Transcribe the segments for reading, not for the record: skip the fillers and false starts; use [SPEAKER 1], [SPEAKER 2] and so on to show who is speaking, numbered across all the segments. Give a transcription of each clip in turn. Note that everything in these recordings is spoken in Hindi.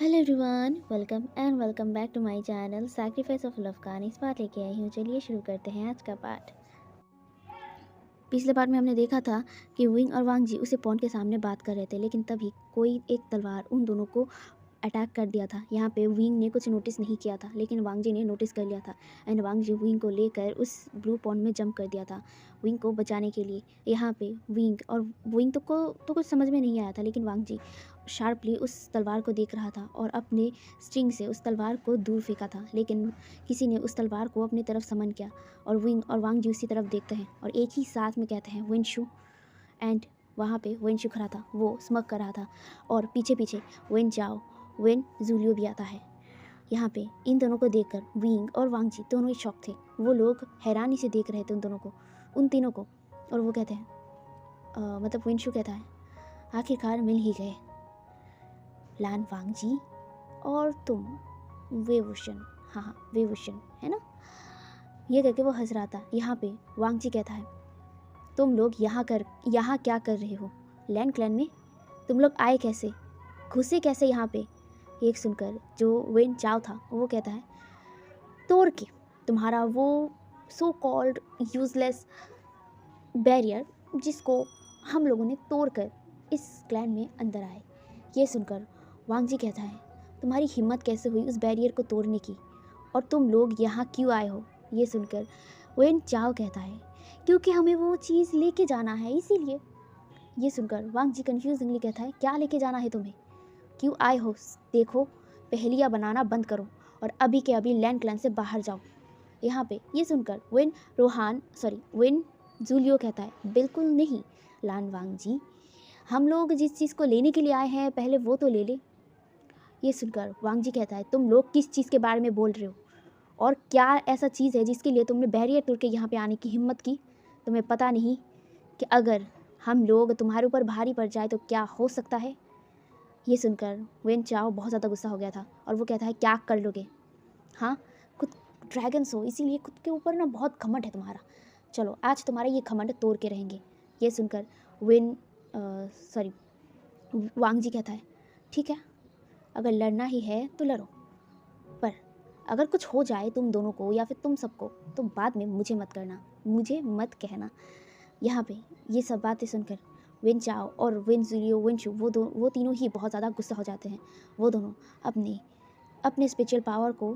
[SPEAKER 1] Hello everyone, welcome back to my channel sacrifice of love कहानी। इस बार लेके आई हूँ। चलिए शुरू करते हैं आज का पार्ट। पिछले पार्ट में हमने देखा था कि विंग और वांग जी उसे पॉन्ड के सामने बात कर रहे थे, लेकिन तभी कोई एक तलवार उन दोनों को अटैक कर दिया था। यहाँ पे विंग ने कुछ नोटिस नहीं किया था, लेकिन वांग जी ने नोटिस कर लिया था एंड वांग जी विंग को लेकर उस ब्लू पॉन्ड में जंप कर दिया था विंग को बचाने के लिए। यहाँ पे विंग तो कुछ समझ में नहीं आया था, लेकिन वांग जी शार्पली उस तलवार को देख रहा था और अपने स्ट्रिंग से उस तलवार को दूर फेंका था, लेकिन किसी ने उस तलवार को अपनी तरफ समन किया और विंग और वांग जी उसी तरफ देखते हैं और एक ही साथ में कहते हैं विंशु। एंड वहाँ पे विंशु खड़ा था, वो स्मग कर रहा था और पीछे पीछे विन चाओ विन जूलियो भी आता है। यहाँ पे इन दोनों को देखकर विंग और वांग जी दोनों ही शॉक थे। वो लोग हैरानी से देख रहे थे उन दोनों को, उन तीनों को। और वो कहते हैं मतलब विंशु कहता है, आखिरकार मिल ही गए लान वांग जी और तुम वेवुशन। हाँ, वेवुशन है ना। ये करके वो हंस रहा था। यहाँ पे वांग जी कहता है, तुम लोग यहाँ क्या कर रहे हो लैंड क्लैन में? तुम लोग आए कैसे, घुसे कैसे यहाँ पे? एक सुनकर जो वेन चाव था वो कहता है, तोड़ के तुम्हारा वो सो कॉल्ड यूजलेस बैरियर जिसको हम लोगों ने तोड़कर इस क्लैन में अंदर आए। ये सुनकर वांग जी कहता है, तुम्हारी हिम्मत कैसे हुई उस बैरियर को तोड़ने की, और तुम लोग यहाँ क्यों आए हो? ये सुनकर वेन चाव कहता है, क्योंकि हमें वो चीज़ लेके जाना है, इसीलिए। ये सुनकर वांग जी कन्फ्यूजिंगली कहता है, क्या लेके जाना है तुम्हें, क्यों आए हो? देखो, पहेलियाँ बनाना बंद करो और अभी के अभी लैंड क्लैन से बाहर जाओ। यहाँ पे ये सुनकर विन जूलियो कहता है, बिल्कुल नहीं लान वांग जी, हम लोग जिस चीज़ को लेने के लिए आए हैं पहले वो तो ले ले। ये सुनकर वांग जी कहता है, तुम लोग किस चीज़ के बारे में बोल रहे हो, और क्या ऐसा चीज़ है जिसके लिए तुमने बैरियर तोड़ के यहाँ पे आने की हिम्मत की? तुम्हें पता नहीं कि अगर हम लोग तुम्हारे ऊपर भारी पड़ जाए तो क्या हो सकता है? ये सुनकर वेन चाओ बहुत ज़्यादा गुस्सा हो गया था और वो कहता है, क्या कर लोगे? हाँ, खुद ड्रैगन्स हो, इसीलिए खुद के ऊपर ना बहुत घमंड है तुम्हारा। चलो आज तुम्हारा ये घमंड तोड़ के रहेंगे। ये सुनकर वांग जी कहता है, ठीक है, अगर लड़ना ही है तो लड़ो, पर अगर कुछ हो जाए तुम दोनों को या फिर तुम सबको तो बाद में मुझे मत करना, मुझे मत कहना। यहाँ पे ये सब बातें सुनकर विन चाओ और विन जूलियो विनशु वो तीनों ही बहुत ज़्यादा गुस्सा हो जाते हैं। वो दोनों अपने अपने स्पिरिचुअल पावर को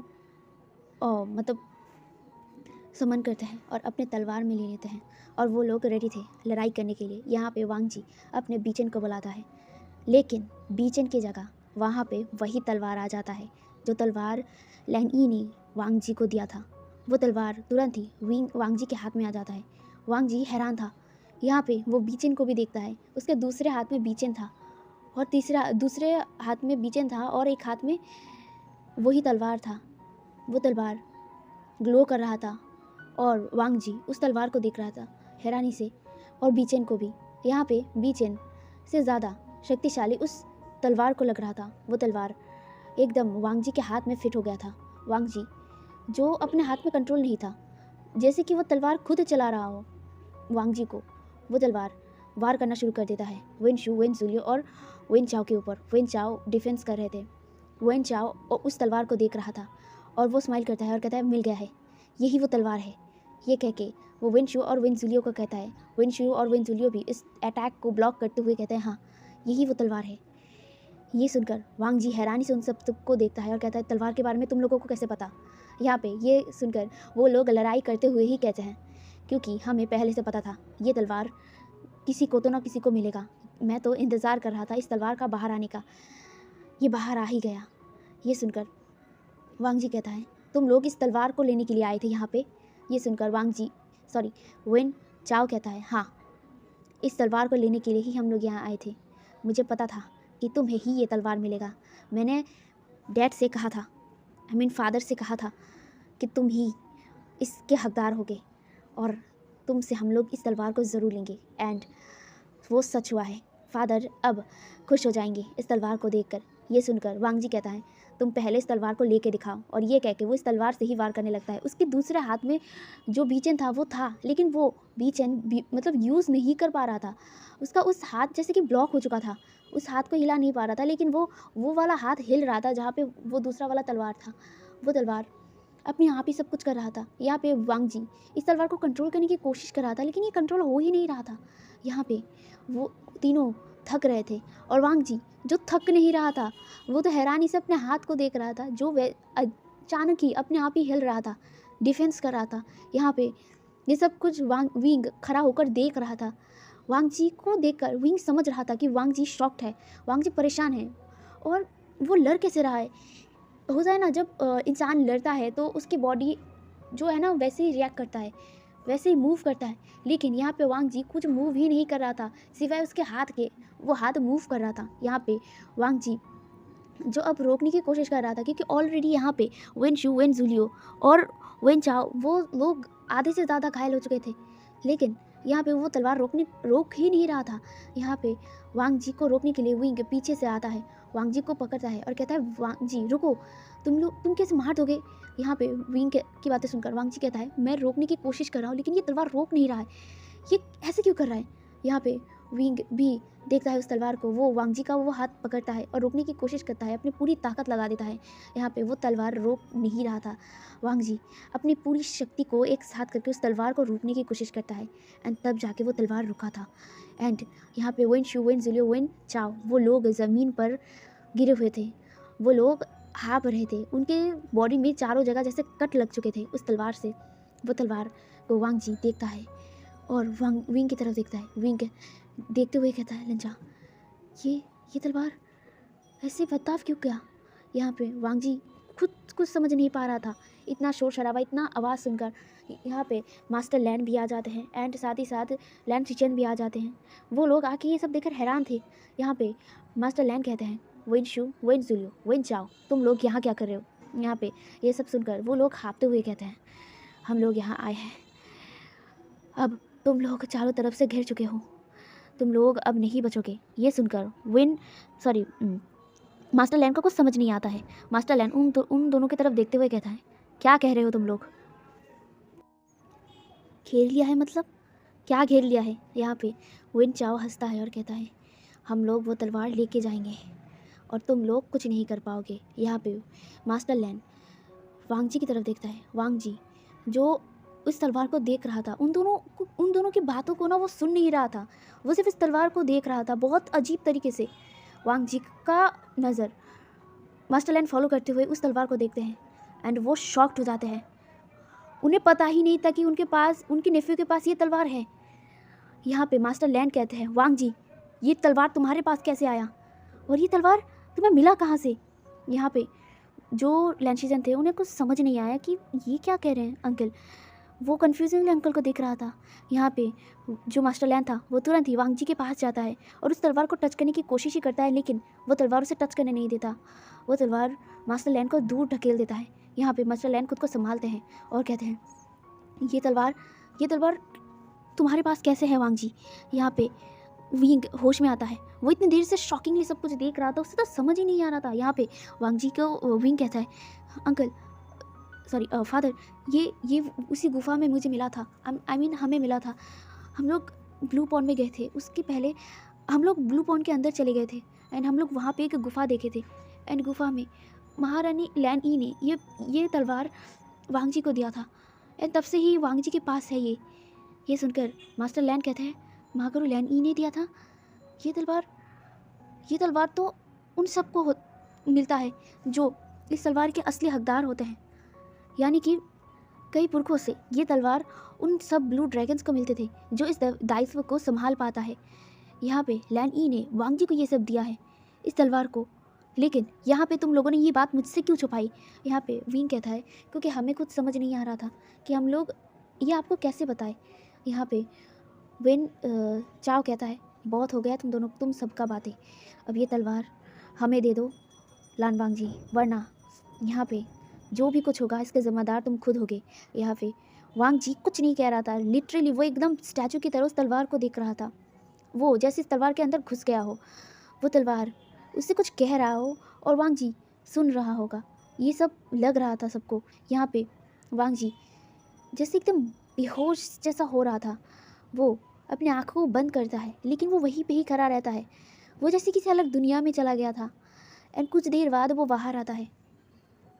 [SPEAKER 1] मतलब समन करते हैं और अपने तलवार में ले लेते हैं और वो लोग रेडी थे लड़ाई करने के लिए। यहाँ पे वांग जी अपने बीचन को बुलाता है, लेकिन बीचन की जगह वहाँ पे वही तलवार आ जाता है जो तलवार लैन ई ने वांग जी को दिया था। वो तलवार तुरंत ही वांग जी के हाथ में आ जाता है। वांग जी हैरान था। यहाँ पे वो बीचन को भी देखता है, उसके दूसरे हाथ में बीचन था और दूसरे हाथ में बीचन था और एक हाथ में वही तलवार था। वो तलवार ग्लो कर रहा था और वांग जी उस तलवार को देख रहा था हैरानी से, और बीचेन को भी। यहाँ पे बीचेन से ज़्यादा शक्तिशाली उस तलवार को लग रहा था। वो तलवार एकदम वांग जी के हाथ में फिट हो गया था। वांग जी जो अपने हाथ में कंट्रोल नहीं था, जैसे कि वो तलवार खुद चला रहा हो वांग जी को, वो तलवार वार करना शुरू कर देता है विन जूलियो और विन चाओ के ऊपर। विन चाओ डिफेंस कर रहे थे, विन चाओ उस तलवार को देख रहा था और वो स्माइल करता है और कहता है, मिल गया है, यही वो तलवार है। ये कह के वो विनशु और विन जूलियो को कहता है। विनशु और विन जूलियो भी इस अटैक को ब्लॉक करते हुए कहते हैं, हाँ यही वो तलवार है। ये सुनकर वांग जी हैरानी से उन सब को देखता है और कहता है, तलवार के बारे में तुम लोगों को कैसे पता? यहाँ पे ये सुनकर वो लोग लड़ाई करते हुए ही कहते हैं, क्योंकि हमें पहले से पता था ये तलवार किसी को तो ना किसी को मिलेगा। मैं तो इंतज़ार कर रहा था इस तलवार का बाहर आने का, ये बाहर आ ही गया। ये सुनकर वांग जी कहता है, तुम लोग इस तलवार को लेने के लिए आए थे यहाँ पे? ये सुनकर विन चाओ कहता है, हाँ, इस तलवार को लेने के लिए ही हम लोग यहाँ आए थे। मुझे पता था कि तुम्हें ही ये तलवार मिलेगा। मैंने डैड से कहा था, फादर से कहा था कि तुम ही इसके हकदार होगे और तुमसे हम लोग इस तलवार को ज़रूर लेंगे। एंड वो सच हुआ है। फादर अब खुश हो जाएंगे इस तलवार को देखकर। ये सुनकर वांग जी कहता है, तुम पहले इस तलवार को लेके दिखाओ। और ये कह के वो इस तलवार से ही वार करने लगता है। उसके दूसरे हाथ में जो बीचेन था वो था, लेकिन वो बीचेन मतलब यूज़ नहीं कर पा रहा था। उसका उस हाथ जैसे कि ब्लॉक हो चुका था, उस हाथ को हिला नहीं पा रहा था, लेकिन वो वाला हाथ हिल रहा था जहाँ पे वो दूसरा वाला तलवार था। वो तलवार अपने आप ही सब कुछ कर रहा था। यहाँ पे वांग जी इस तलवार को कंट्रोल करने की कोशिश कर रहा था, लेकिन ये कंट्रोल हो ही नहीं रहा था। यहाँ पे वो तीनों थक रहे थे और वांग जी जो थक नहीं रहा था वो तो हैरानी से अपने हाथ को देख रहा था, जो अचानक ही अपने आप ही हिल रहा था, डिफेंस कर रहा था। यहाँ पे ये सब कुछ विंग खड़ा होकर देख रहा था। वांग जी को देखकर विंग समझ रहा था कि वांग जी शॉक्ड है, वांग जी परेशान है। और वो लड़ कैसे रहा है? होता है ना, जब इंसान लड़ता है तो उसकी बॉडी जो है ना वैसे ही रिएक्ट करता है, वैसे ही मूव करता है। लेकिन यहाँ पे वांग जी कुछ मूव ही नहीं कर रहा था सिवाय उसके हाथ के, वो हाथ मूव कर रहा था। यहाँ पे वांग जी जो अब रोकने की कोशिश कर रहा था, क्योंकि ऑलरेडी यहाँ पे वेन शू, वेन जूलियो और वेन चाओ वो लोग आधे से ज़्यादा घायल हो चुके थे। लेकिन यहाँ पे वो तलवार रोक ही नहीं रहा था। यहाँ पे वांग जी को रोकने के लिए विंग पीछे से आता है, वांग जी को पकड़ता है और कहता है वांग जी रुको, तुम कैसे मार दोगे? यहाँ पे विंग की बातें सुनकर वांग जी कहता है मैं रोकने की कोशिश कर रहा हूँ, लेकिन ये तलवार रोक नहीं रहा है, ये ऐसे क्यों कर रहा है? यहाँ पे विंग भी देखता है उस तलवार को, वो वांग जी का वो हाथ पकड़ता है और रोकने की कोशिश करता है, अपनी पूरी ताकत लगा देता है। यहाँ पे वो तलवार रोक नहीं रहा था। वांग जी अपनी पूरी शक्ति को एक साथ करके उस तलवार को रोकने की कोशिश करता है, एंड तब जाके वो तलवार रुका था। एंड यहाँ पे when shoe, when Julio, when चाओ वो लोग ज़मीन पर गिरे हुए थे, वो लोग हाँप रहे थे, उनके बॉडी में चारों जगह जैसे कट लग चुके थे उस तलवार से। वो तलवार को वांग जी देखता है और विंग की तरफ देखता है। विंग देखते हुए कहता है लंजा ये तलवार ऐसे बर्ताव क्यों किया? यहाँ पे वांग जी खुद कुछ समझ नहीं पा रहा था। इतना शोर शराबा, इतना आवाज़ सुनकर यहाँ पे मास्टर लैंड भी आ जाते हैं एंड साथ ही साथ लैंड सिचन भी आ जाते हैं। वो लोग आके ये सब देखकर हैरान थे। यहाँ पे मास्टर लैंड कहते हैं when shoe, when Julio, when चाओ तुम लोग यहाँ क्या कर रहे हो? यहाँ पे ये सब सुनकर वो लोग हाँफते हुए कहते हैं हम लोग यहाँ आए हैं, अब तुम लोग चारों तरफ से घिर चुके हो, तुम लोग अब नहीं बचोगे। ये सुनकर मास्टर लैंड को कुछ समझ नहीं आता है। मास्टर लैंड उन दोनों की तरफ देखते हुए कहता है क्या कह रहे हो तुम लोग? घेर लिया है मतलब? क्या घेर लिया है? यहाँ पे विन चाओ हंसता है और कहता है हम लोग वो तलवार लेके जाएंगे और तुम लोग कुछ नहीं कर पाओगे। यहाँ पे मास्टर लैंड वांग जी की तरफ देखता है। वांग जी जो उस तलवार को देख रहा था, उन दोनों की बातों को ना वो सुन नहीं रहा था, वो सिर्फ इस तलवार को देख रहा था बहुत अजीब तरीके से। वांग जी का नज़र मास्टर लैंड फॉलो करते हुए उस तलवार को देखते हैं एंड वो शॉक्ड हो जाते हैं। उन्हें पता ही नहीं था कि उनके नेफ्यू के पास ये तलवार है। यहाँ पे मास्टर लैंड कहते हैं वांग जी ये तलवार तुम्हारे पास कैसे आया और ये तलवार तुम्हें मिला कहाँ से? यहाँ पे जो लैंशिजन थे उन्हें कुछ समझ नहीं आया कि ये क्या कह रहे हैं अंकल। वो कन्फ्यूजिंगली अंकल को देख रहा था। यहाँ पे जो मास्टर लैंड था वो तुरंत ही वांग जी के पास जाता है और उस तलवार को टच करने की कोशिश ही करता है, लेकिन वो तलवार उसे टच करने नहीं देता। वो तलवार मास्टर लैंड को दूर ढकेल देता है। यहाँ पे मास्टर लैंड खुद को संभालते हैं और कहते हैं ये तलवार तुम्हारे पास कैसे है वांग जी? यहाँ पे विंग होश में आता है। वो इतनी देर से शॉकिंगली सब कुछ देख रहा था, उसे तो समझ ही नहीं आ रहा था। यहाँ पे वांग जी को विंग कहता है अंकल फादर ये उसी गुफा में मुझे मिला था, आई मीन हमें मिला था। हम लोग ब्लू पॉन्ड में गए थे, उसके पहले हम लोग ब्लू पॉन्ड के अंदर चले गए थे एंड हम लोग वहाँ पे एक गुफा देखे थे एंड गुफा में महारानी लैन ई ने ये तलवार वांग जी को दिया था एंड तब से ही वांग जी के पास है ये सुनकर मास्टर लैंड कहते हैं महागुरु लैन ई ने दिया था ये तलवार तो उन सबको मिलता है जो इस तलवार के असली हकदार होते हैं, यानी कि कई पुरखों से ये तलवार उन सब ब्लू ड्रैगन्स को मिलते थे जो इस दायित्व को संभाल पाता है। यहाँ पे लैन ई ने वांग जी को ये सब दिया है, इस तलवार को, लेकिन यहाँ पे तुम लोगों ने ये बात मुझसे क्यों छुपाई? यहाँ पे विंग कहता है क्योंकि हमें कुछ समझ नहीं आ रहा था कि हम लोग ये आपको कैसे बताएं। यहाँ पे वेन चाओ कहता है बहुत हो गया तुम सबका बातें, अब ये तलवार हमें दे दो लान वांग जी, वरना यहाँ पे जो भी कुछ होगा इसके ज़िम्मेदार तुम खुद होगे। यहाँ पे वांग जी कुछ नहीं कह रहा था, लिटरली वो एकदम स्टैचू की तरह उस तलवार को देख रहा था। वो जैसे इस तलवार के अंदर घुस गया हो, वो तलवार उससे कुछ कह रहा हो और वांग जी सुन रहा होगा। ये सब लग रहा था सबको। यहाँ पे वांग जी जैसे एकदम बेहोश जैसा हो रहा था। वो अपने आँखों को बंद करता है लेकिन वो वहीं पे ही खड़ा रहता है। वो जैसे किसी अलग दुनिया में चला गया था। एंड कुछ देर बाद वो बाहर आता है।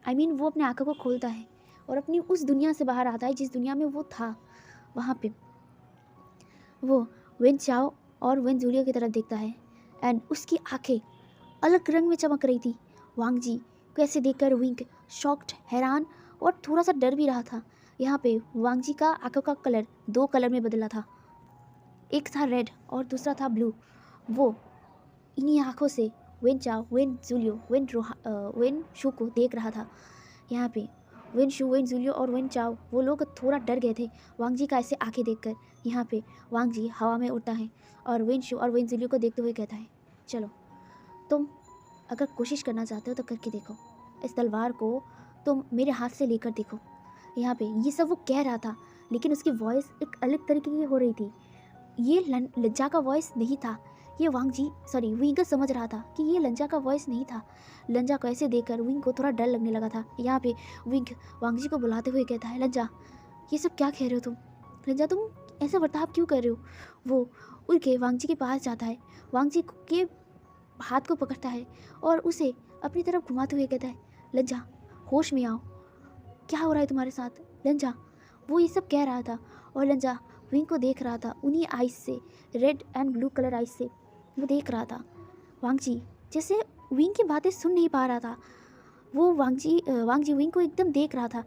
[SPEAKER 1] वो अपने आँखों को खोलता है और अपनी उस दुनिया से बाहर आता है जिस दुनिया में वो था। वहाँ पे वो वेन चाओ और वेन जूलियो की तरफ देखता है एंड उसकी आंखें अलग रंग में चमक रही थी। वांग जी को ऐसे देखकर विंग शॉक्ड, हैरान और थोड़ा सा डर भी रहा था। यहाँ पे वांग जी का आंखों का कलर 2 कलर में बदला था। एक था रेड और दूसरा था ब्लू। वो इन्हीं आंखों से वेन चाओ, वेन जूलियो, वेन शू को देख रहा था। यहाँ पे वेन शू, वेन जूलियो और वेन चाओ वो लोग थोड़ा डर गए थे वांग जी का ऐसे आंखें देखकर। यहाँ पे वांग जी हवा में उड़ता है और वेन शू और वेन जूलियो को देखते हुए कहता है, चलो तुम अगर कोशिश करना चाहते हो तो करके देखो। इस तलवार को तुम मेरे हाथ से लेकर देखो। यहाँ पे ये सब वो कह रहा था लेकिन उसकी वॉइस एक अलग तरीके की हो रही थी। ये लज्जा का वॉइस नहीं था। ये विंग समझ रहा था कि ये लंजा का वॉइस नहीं था। लंजा को ऐसे देखकर विंग को थोड़ा डर लगने लगा था। यहाँ पे विंग वांग जी को बुलाते हुए कहता है, लंजा ये सब क्या कह रहे हो तुम? लंजा तुम ऐसा बर्ताव क्यों कर रहे हो? वो उड़ के वांग जी के पास जाता है, वांग जी के हाथ को पकड़ता है और उसे अपनी तरफ घुमाते हुए कहता है, लंजा होश में आओ, क्या हो रहा है तुम्हारे साथ? लंजा वो ये सब कह रहा था और लंजा विंग को देख रहा था उन्हीं आइज से, red and blue colour eyes से वो देख रहा था। वांग जी जैसे विंग की बातें सुन नहीं पा रहा था। वो वांग जी विंग को एकदम देख रहा था।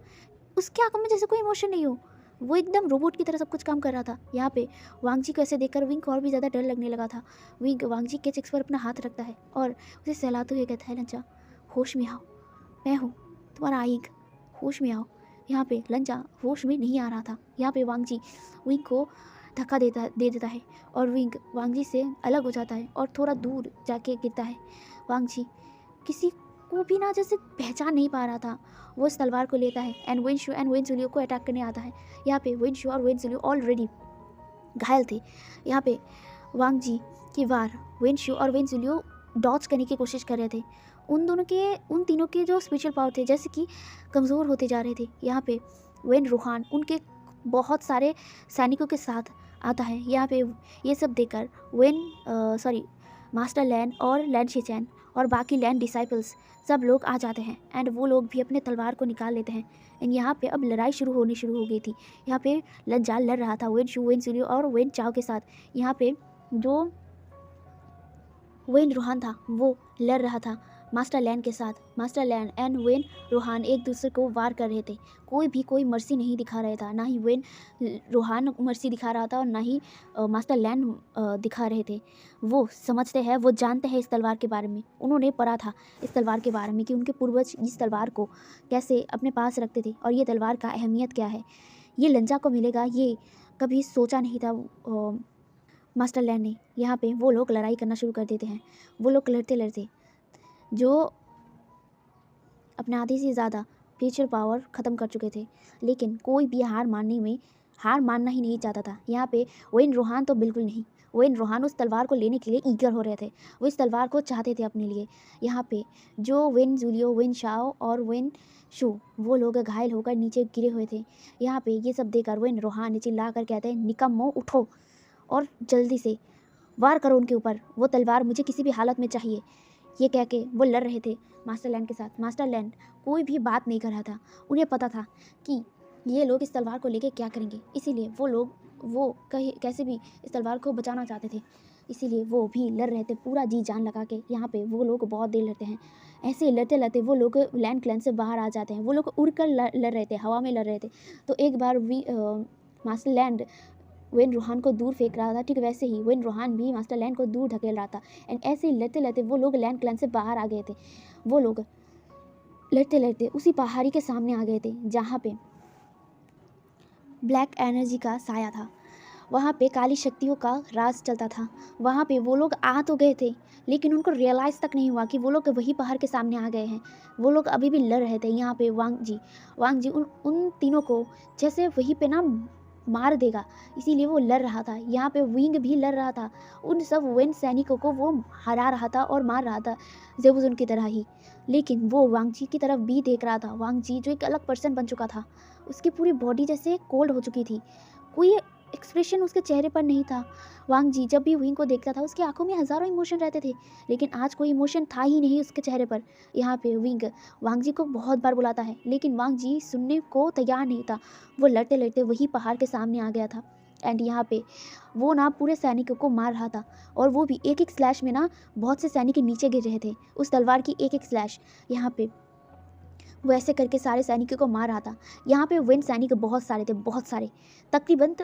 [SPEAKER 1] उसकी आंखों में जैसे कोई इमोशन नहीं हो। वो एकदम रोबोट की तरह सब कुछ काम कर रहा था। यहाँ पे वांग जी को ऐसे देखकर विंग को और भी ज़्यादा डर लगने लगा था। विंग वांग जी के चेक्स पर अपना हाथ रखता है और उसे सहलाते हुए कहता है, लंजा होश में आओ, मैं हूँ तुम्हारा आइग, होश में आओ। यहाँ पे लंजा होश में नहीं आ रहा था। यहाँ पे वांग जी विंग को धक्का दे देता है और विंग वांग जी से अलग हो जाता है और थोड़ा दूर जाके गिरता है। वांग जी किसी को भी ना जैसे पहचान नहीं पा रहा था। वो इस तलवार को लेता है and when shoe and when Julio को अटैक करने आता है। यहाँ पे वेन शू और वेन जूलियो ऑलरेडी घायल थे। यहाँ पे वांग जी की वार वेन शू और वेन जूलियो डॉच करने की कोशिश कर रहे थे। उन तीनों के जो स्पिरिचुअल पावर थे जैसे कि कमज़ोर होते जा रहे थे। यहाँ पे वेन रूहान उनके बहुत सारे सैनिकों के साथ आता है। यहाँ पे ये सब देखकर मास्टर लैन और लैन शिचैन और बाकी लैंड डिसाइपल्स सब लोग आ जाते हैं एंड वो लोग भी अपने तलवार को निकाल लेते हैं। एंड यहाँ पे अब लड़ाई शुरू हो गई थी। यहाँ पे लंजा लड़ रहा था वेन शू, वेन जूलियो और वेन चाओ के साथ। यहाँ पे जो वेन रूहान था वो लड़ रहा था मास्टर लैंड के साथ। मास्टर लैंड एंड वेन रूहान एक दूसरे को वार कर रहे थे। कोई मर्सी नहीं दिखा रहा था। ना ही वेन रूहान मर्सी दिखा रहा था और ना ही मास्टर लैंड दिखा रहे थे। वो समझते हैं, वो जानते हैं इस तलवार के बारे में। उन्होंने पढ़ा था इस तलवार के बारे में कि उनके पूर्वज इस तलवार को कैसे अपने पास रखते थे और ये तलवार का अहमियत क्या है। ये लंजा को मिलेगा ये कभी सोचा नहीं था मास्टर लैंड ने। यहाँ पे वो लोग लड़ाई करना शुरू कर देते हैं। वो लोग लड़ते जो अपने आधे से ज़्यादा स्पिरिचुअल पावर ख़त्म कर चुके थे, लेकिन कोई भी हार मानना ही नहीं चाहता था। यहाँ पे वेन रूहान तो बिल्कुल नहीं। वेन रूहान उस तलवार को लेने के लिए ईगर हो रहे थे। वो इस तलवार को चाहते थे अपने लिए। यहाँ पे जो वेन जूलियो, वेन शाओ और वेन शू वो लोग घायल होकर नीचे गिरे हुए थे। यहाँ पे ये सब देखकर वेन रूहान ने चिल्ला कर कहते हैं, निकम्मो उठो और जल्दी से वार करो उनके ऊपर। वो तलवार मुझे किसी भी हालत में चाहिए। ये कह के वो लड़ रहे थे मास्टर लैंड के साथ। मास्टर लैंड कोई भी बात नहीं कर रहा था। उन्हें पता था कि ये लोग इस तलवार को लेके क्या करेंगे, इसीलिए वो कैसे भी इस तलवार को बचाना चाहते थे। इसीलिए वो भी लड़ रहे थे पूरा जी जान लगा के। यहाँ पे वो लोग बहुत देर लड़ते हैं। ऐसे लड़ते लड़ते वो लोग लैंड क्लैन से बाहर आ जाते हैं। वो लोग उड़ कर लड़ रहे थे, हवा में लड़ रहे थे। तो एक बार मास्टर लैंड वेन रूहान को दूर फेंक रहा था, ठीक वैसे ही वेन रूहान भी मास्टर लैंड को दूर धकेल रहा था। एंड ऐसे ही लड़ते लड़ते वो लोग लैंड क्लैन से बाहर आ गए थे। वो लोग लड़ते लड़ते उसी पहाड़ी के सामने आ गए थे जहाँ पे ब्लैक एनर्जी का साया था। वहाँ पे काली शक्तियों का राज चलता था। वहाँ पे वो लोग आ तो गए थे लेकिन उनको रियलाइज़ तक नहीं हुआ कि वो लोग वही पहाड़ के सामने आ गए हैं। वो लोग अभी भी लड़ रहे थे। यहाँ पे वांग जी उन तीनों को जैसे वहीं पे ना मार देगा, इसीलिए वो लड़ रहा था। यहाँ पे विंग भी लड़ रहा था, उन सब वेन सैनिकों को वो हरा रहा था और मार रहा था जेबुजुन की तरह ही। लेकिन वो वांग जी की तरफ भी देख रहा था। वांग जी जो एक अलग पर्सन बन चुका था, उसकी पूरी बॉडी जैसे कोल्ड हो चुकी थी, कोई एक्सप्रेशन उसके चेहरे पर नहीं था। वांग जी जब भी विंग को देखता था उसकी आंखों में हज़ारों इमोशन रहते थे, लेकिन आज कोई इमोशन था ही नहीं उसके चेहरे पर। यहाँ पे विंग वांग जी को बहुत बार बुलाता है, लेकिन वांग जी सुनने को तैयार नहीं था। वो लड़ते लड़ते वही पहाड़ के सामने आ गया था। एंड यहाँ पे वो ना पूरे सैनिकों को मार रहा था, और वो भी एक एक स्लैश में ना बहुत से सैनिक नीचे गिर रहे थे उस तलवार की एक एक स्लैश। यहाँ पे वो ऐसे करके सारे सैनिकों को मार रहा था। यहाँ पे वेन सैनिक बहुत सारे थे, बहुत सारे, तकरीबन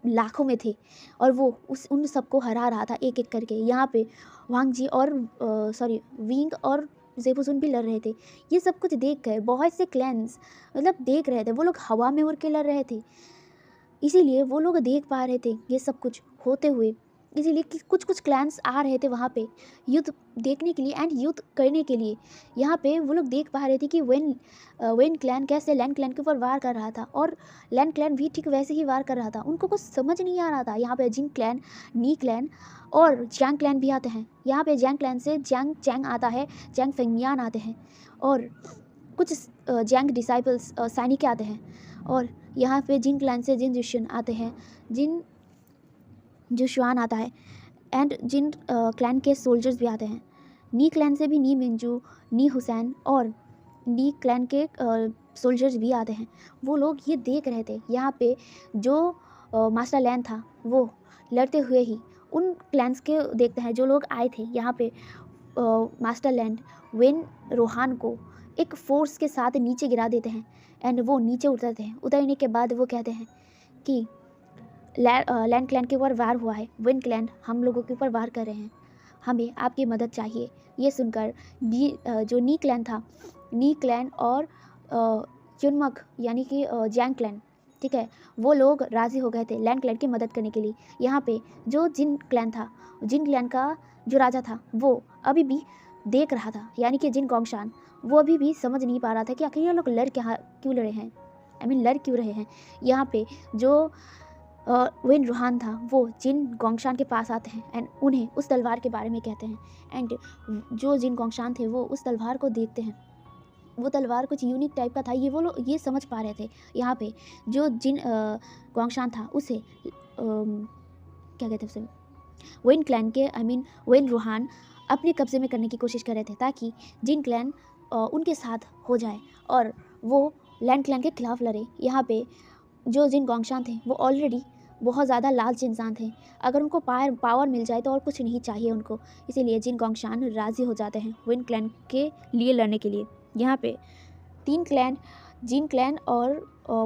[SPEAKER 1] लाखों में थे, और वो उन सबको हरा रहा था एक एक करके। यहाँ पे वांग जी और विंग और जेबुजुन भी लड़ रहे थे। ये सब कुछ देख कर बहुत से क्लैंस मतलब देख रहे थे, वो लोग हवा में उड़ के लड़ रहे थे, इसीलिए वो लोग देख पा रहे थे ये सब कुछ होते हुए। इसीलिए कि कुछ कुछ क्लैंस आ रहे थे वहाँ पे युद्ध देखने के लिए एंड युद्ध करने के लिए। यहाँ पे वो लोग देख पा रहे थे कि वेन क्लैन कैसे लैंड क्लैन के ऊपर वार कर रहा था, और लैंड क्लैन भी ठीक वैसे ही वार कर रहा था। उनको कुछ समझ नहीं आ रहा था। यहाँ पे जिन क्लैन, नी क्लैन और जैंग क्लैन भी आते हैं। यहाँ पे जैंग क्लैन से जैंग चैंग आता है, जैंग फेंगमियान आते हैं, और कुछ जैंग डिसाइपल्स सैनिक आते हैं, और यहाँ पे जिन क्लैन से जिन जुशन आते हैं, जिन जुशवान आता है, एंड जिन क्लैन के सोल्जर्स भी आते हैं। नी क्लैन से भी नी मिंजू, नी हुसैन और नी क्लैन के सोल्जर्स भी आते हैं। वो लोग ये देख रहे थे। यहाँ पे जो मास्टर लैन था वो लड़ते हुए ही उन क्लैंस के देखते हैं जो लोग आए थे। यहाँ पे मास्टर लैंड वेन रोहान को एक फोर्स के साथ नीचे गिरा देते हैं, एंड वो नीचे उतरते हैं। उतरने के बाद वो कहते हैं कि लैंड क्लैन के ऊपर वार हुआ है, विन क्लैन हम लोगों के ऊपर वार कर रहे हैं, हमें आपकी मदद चाहिए। ये सुनकर जो नी क्लैन था, नी क्लैन और चुनमक यानी कि जैंग क्लैन, ठीक है, वो लोग राज़ी हो गए थे लैंड क्लैन की मदद करने के लिए। यहाँ पे जो जिन क्लैन था, जिन क्लैन का जो राजा था, वो अभी भी देख रहा था, यानी कि जिन गोंगशान, वो अभी भी समझ नहीं पा रहा था कि आखिर ये लोग क्यों लड़े हैं, लड़ क्यों रहे हैं। यहाँ पे जो वेन रोहान था वो जिन गोंगशान के पास आते हैं एंड उन्हें उस तलवार के बारे में कहते हैं, एंड जो जिन गोंगशान थे वो उस तलवार को देखते हैं। वो तलवार कुछ यूनिक टाइप का था, ये वो लोग ये समझ पा रहे थे। यहाँ पे जो जिन गोंगशान था उसे क्या कहते हैं उसे, वेन क्लैन के वेन रोहान अपने कब्जे में करने की कोशिश कर रहे थे, ताकि जिन क्लैन उनके साथ हो जाए और वो लैंड क्लैन के खिलाफ लड़े। यहाँ पे जो जिन गोंगशान थे वो ऑलरेडी बहुत ज़्यादा लालची इंसान थे, अगर उनको पावर मिल जाए तो और कुछ नहीं चाहिए उनको, इसीलिए जिन गोंगशान राज़ी हो जाते हैं विन क्लैन के लिए लड़ने के लिए। यहाँ पे 3 क्लैन जिन क्लैन और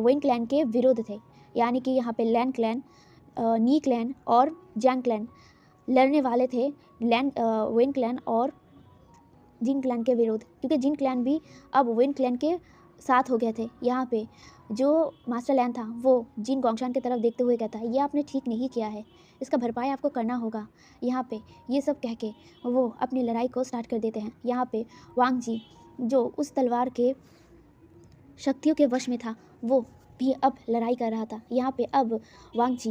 [SPEAKER 1] विन क्लैन के विरोध थे, यानी कि यहाँ पे लैंड क्लैन, नी क्लैन और जैंग क्लैन लड़ने वाले थे विन क्लैन और जिन क्लैन के विरोध, क्योंकि जिन क्लैन भी अब विन क्लैन के साथ हो गए थे। यहाँ पे जो मास्टर लैन था वो जिन गोंगशान की तरफ देखते हुए कहता है, ये आपने ठीक नहीं किया है, इसका भरपाई आपको करना होगा। यहाँ पे ये सब कह के वो अपनी लड़ाई को स्टार्ट कर देते हैं। यहाँ पे वांग जी जो उस तलवार के शक्तियों के वश में था, वो भी अब लड़ाई कर रहा था। यहाँ पे अब वांग जी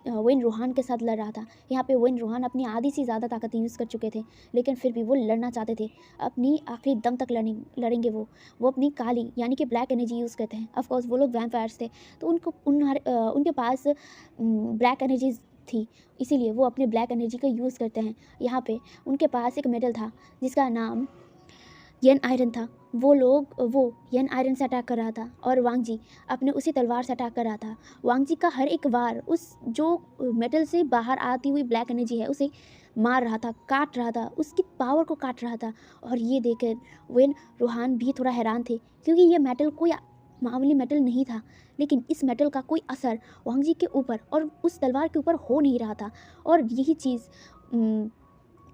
[SPEAKER 1] वेन रोहान के साथ लड़ रहा था। यहाँ पे वेन रोहान अपनी आधी से ज़्यादा ताकत यूज़ कर चुके थे, लेकिन फिर भी वो लड़ना चाहते थे, अपनी आखिरी दम तक लड़ेंगे। वो अपनी काली यानी कि ब्लैक एनर्जी यूज़ करते हैं। ऑफकोर्स वो लोग वैम्पायर्स थे, तो उनके पास ब्लैक एनर्जी थी, इसीलिए वो अपने ब्लैक एनर्जी का यूज़ करते हैं। यहाँ पे उनके पास एक मेडल था जिसका नाम यन आयरन था। वो यन आयरन से अटैक कर रहा था, और वांग जी अपने उसी तलवार से अटैक कर रहा था। वांग जी का हर एक वार उस जो मेटल से बाहर आती हुई ब्लैक एनर्जी है उसे मार रहा था, काट रहा था, उसकी पावर को काट रहा था। और ये देखकर वेन रोहान भी थोड़ा हैरान थे, क्योंकि ये मेटल कोई मामूली मेटल नहीं था, लेकिन इस मेटल का कोई असर वांग जी के ऊपर और उस तलवार के ऊपर हो नहीं रहा था। और यही चीज़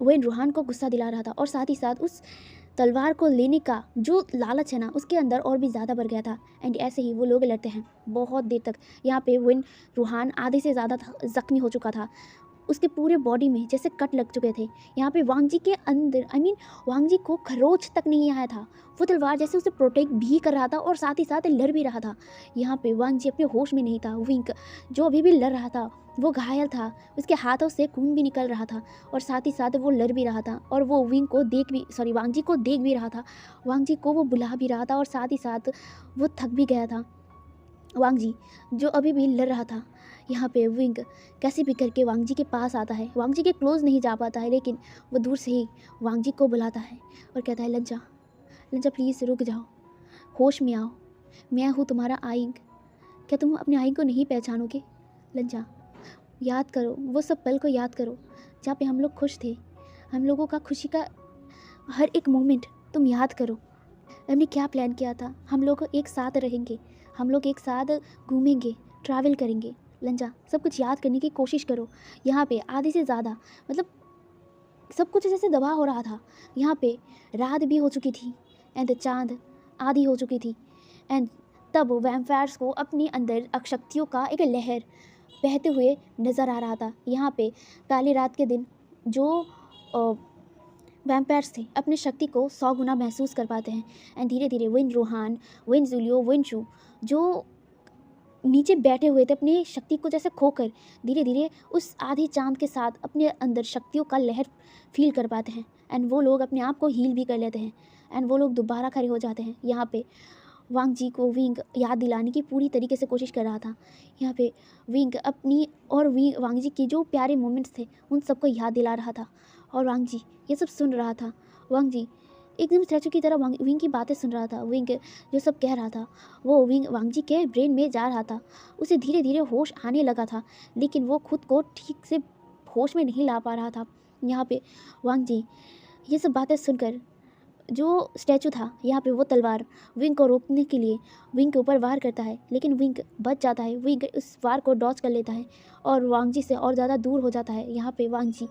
[SPEAKER 1] वेन रोहान को गुस्सा दिला रहा था, और साथ ही साथ उस तलवार को लेने का जो लालच है ना उसके अंदर और भी ज़्यादा बढ़ गया था। एंड ऐसे ही वो लोग लड़ते हैं बहुत देर तक। यहाँ पे वेन रोहान आधे से ज़्यादा ज़ख्मी हो चुका था, उसके पूरे बॉडी में जैसे कट लग चुके थे। यहाँ पे वांग जी के अंदर वांग जी को खरोच तक नहीं आया था। वो तलवार जैसे उसे प्रोटेक्ट भी कर रहा था और साथ ही साथ लड़ भी रहा था। यहाँ पे वांग जी अपने होश में नहीं था। विंग जो अभी भी लड़ रहा था वो घायल था, उसके हाथों से खून भी निकल रहा था और साथ ही साथ वो लड़ भी रहा था और वो वांग जी को देख भी रहा था। वांग जी को वो बुला भी रहा था और साथ ही साथ वो थक भी गया था। वांग जी जो अभी भी लड़ रहा था। यहाँ पे विंग कैसे भी करके वांग जी के पास आता है। वांग जी के क्लोज नहीं जा पाता है, लेकिन वो दूर से ही वांग जी को बुलाता है और कहता है, लंजा लंजा प्लीज़ रुक जाओ, होश में आओ, मैं हूँ तुम्हारा आइंग। क्या तुम अपने आइंग को नहीं पहचानोगे? लंजा याद करो, वो सब पल को याद करो जहाँ पे हम लोग खुश थे। हम लोगों का खुशी का हर एक मोमेंट तुम याद करो। हमने क्या प्लान किया था, हम लोग एक साथ रहेंगे, हम लोग एक साथ घूमेंगे, ट्रैवल करेंगे। लंजा सब कुछ याद करने की कोशिश करो। यहाँ पे आधे से ज़्यादा सब कुछ जैसे दबा हो रहा था। यहाँ पे रात भी हो चुकी थी एंड चांद आधी हो चुकी थी एंड तब वैम्पायर्स को अपने अंदर अशक्तियों का एक लहर बहते हुए नज़र आ रहा था। यहाँ पे काली रात के दिन जो वैम्पायर्स थे अपनी शक्ति को 100 गुना महसूस कर पाते हैं एंड धीरे धीरे win Rohan, win Julio, win Shu जो नीचे बैठे हुए थे अपनी शक्ति को जैसे खोकर धीरे धीरे उस आधी चांद के साथ अपने अंदर शक्तियों का लहर फील कर पाते हैं एंड वो लोग अपने आप को हील भी कर लेते हैं एंड वो लोग दोबारा खड़े हो जाते हैं। यहाँ पे वांग जी को विंग याद दिलाने की पूरी तरीके से कोशिश कर रहा था। यहाँ पे विंग अपनी और वांग जी की जो प्यारे मोमेंट्स थे उन सबको याद दिला रहा था और वांग जी ये सब सुन रहा था। वांग जी एकदम स्टैचू की तरह विंग की बातें सुन रहा था। विंग जो सब कह रहा था वो वांग जी के ब्रेन में जा रहा था। उसे धीरे धीरे होश आने लगा था, लेकिन वो खुद को ठीक से होश में नहीं ला पा रहा था। यहाँ पे वांग जी ये सब बातें सुनकर जो स्टैचू था यहाँ पे वो तलवार विंग को रोकने के लिए विंग के ऊपर वार करता है, लेकिन विंग बच जाता है। विंग उस वार को डॉच कर लेता है और वांग जी से और ज़्यादा दूर हो जाता है। यहाँ पे वांग जी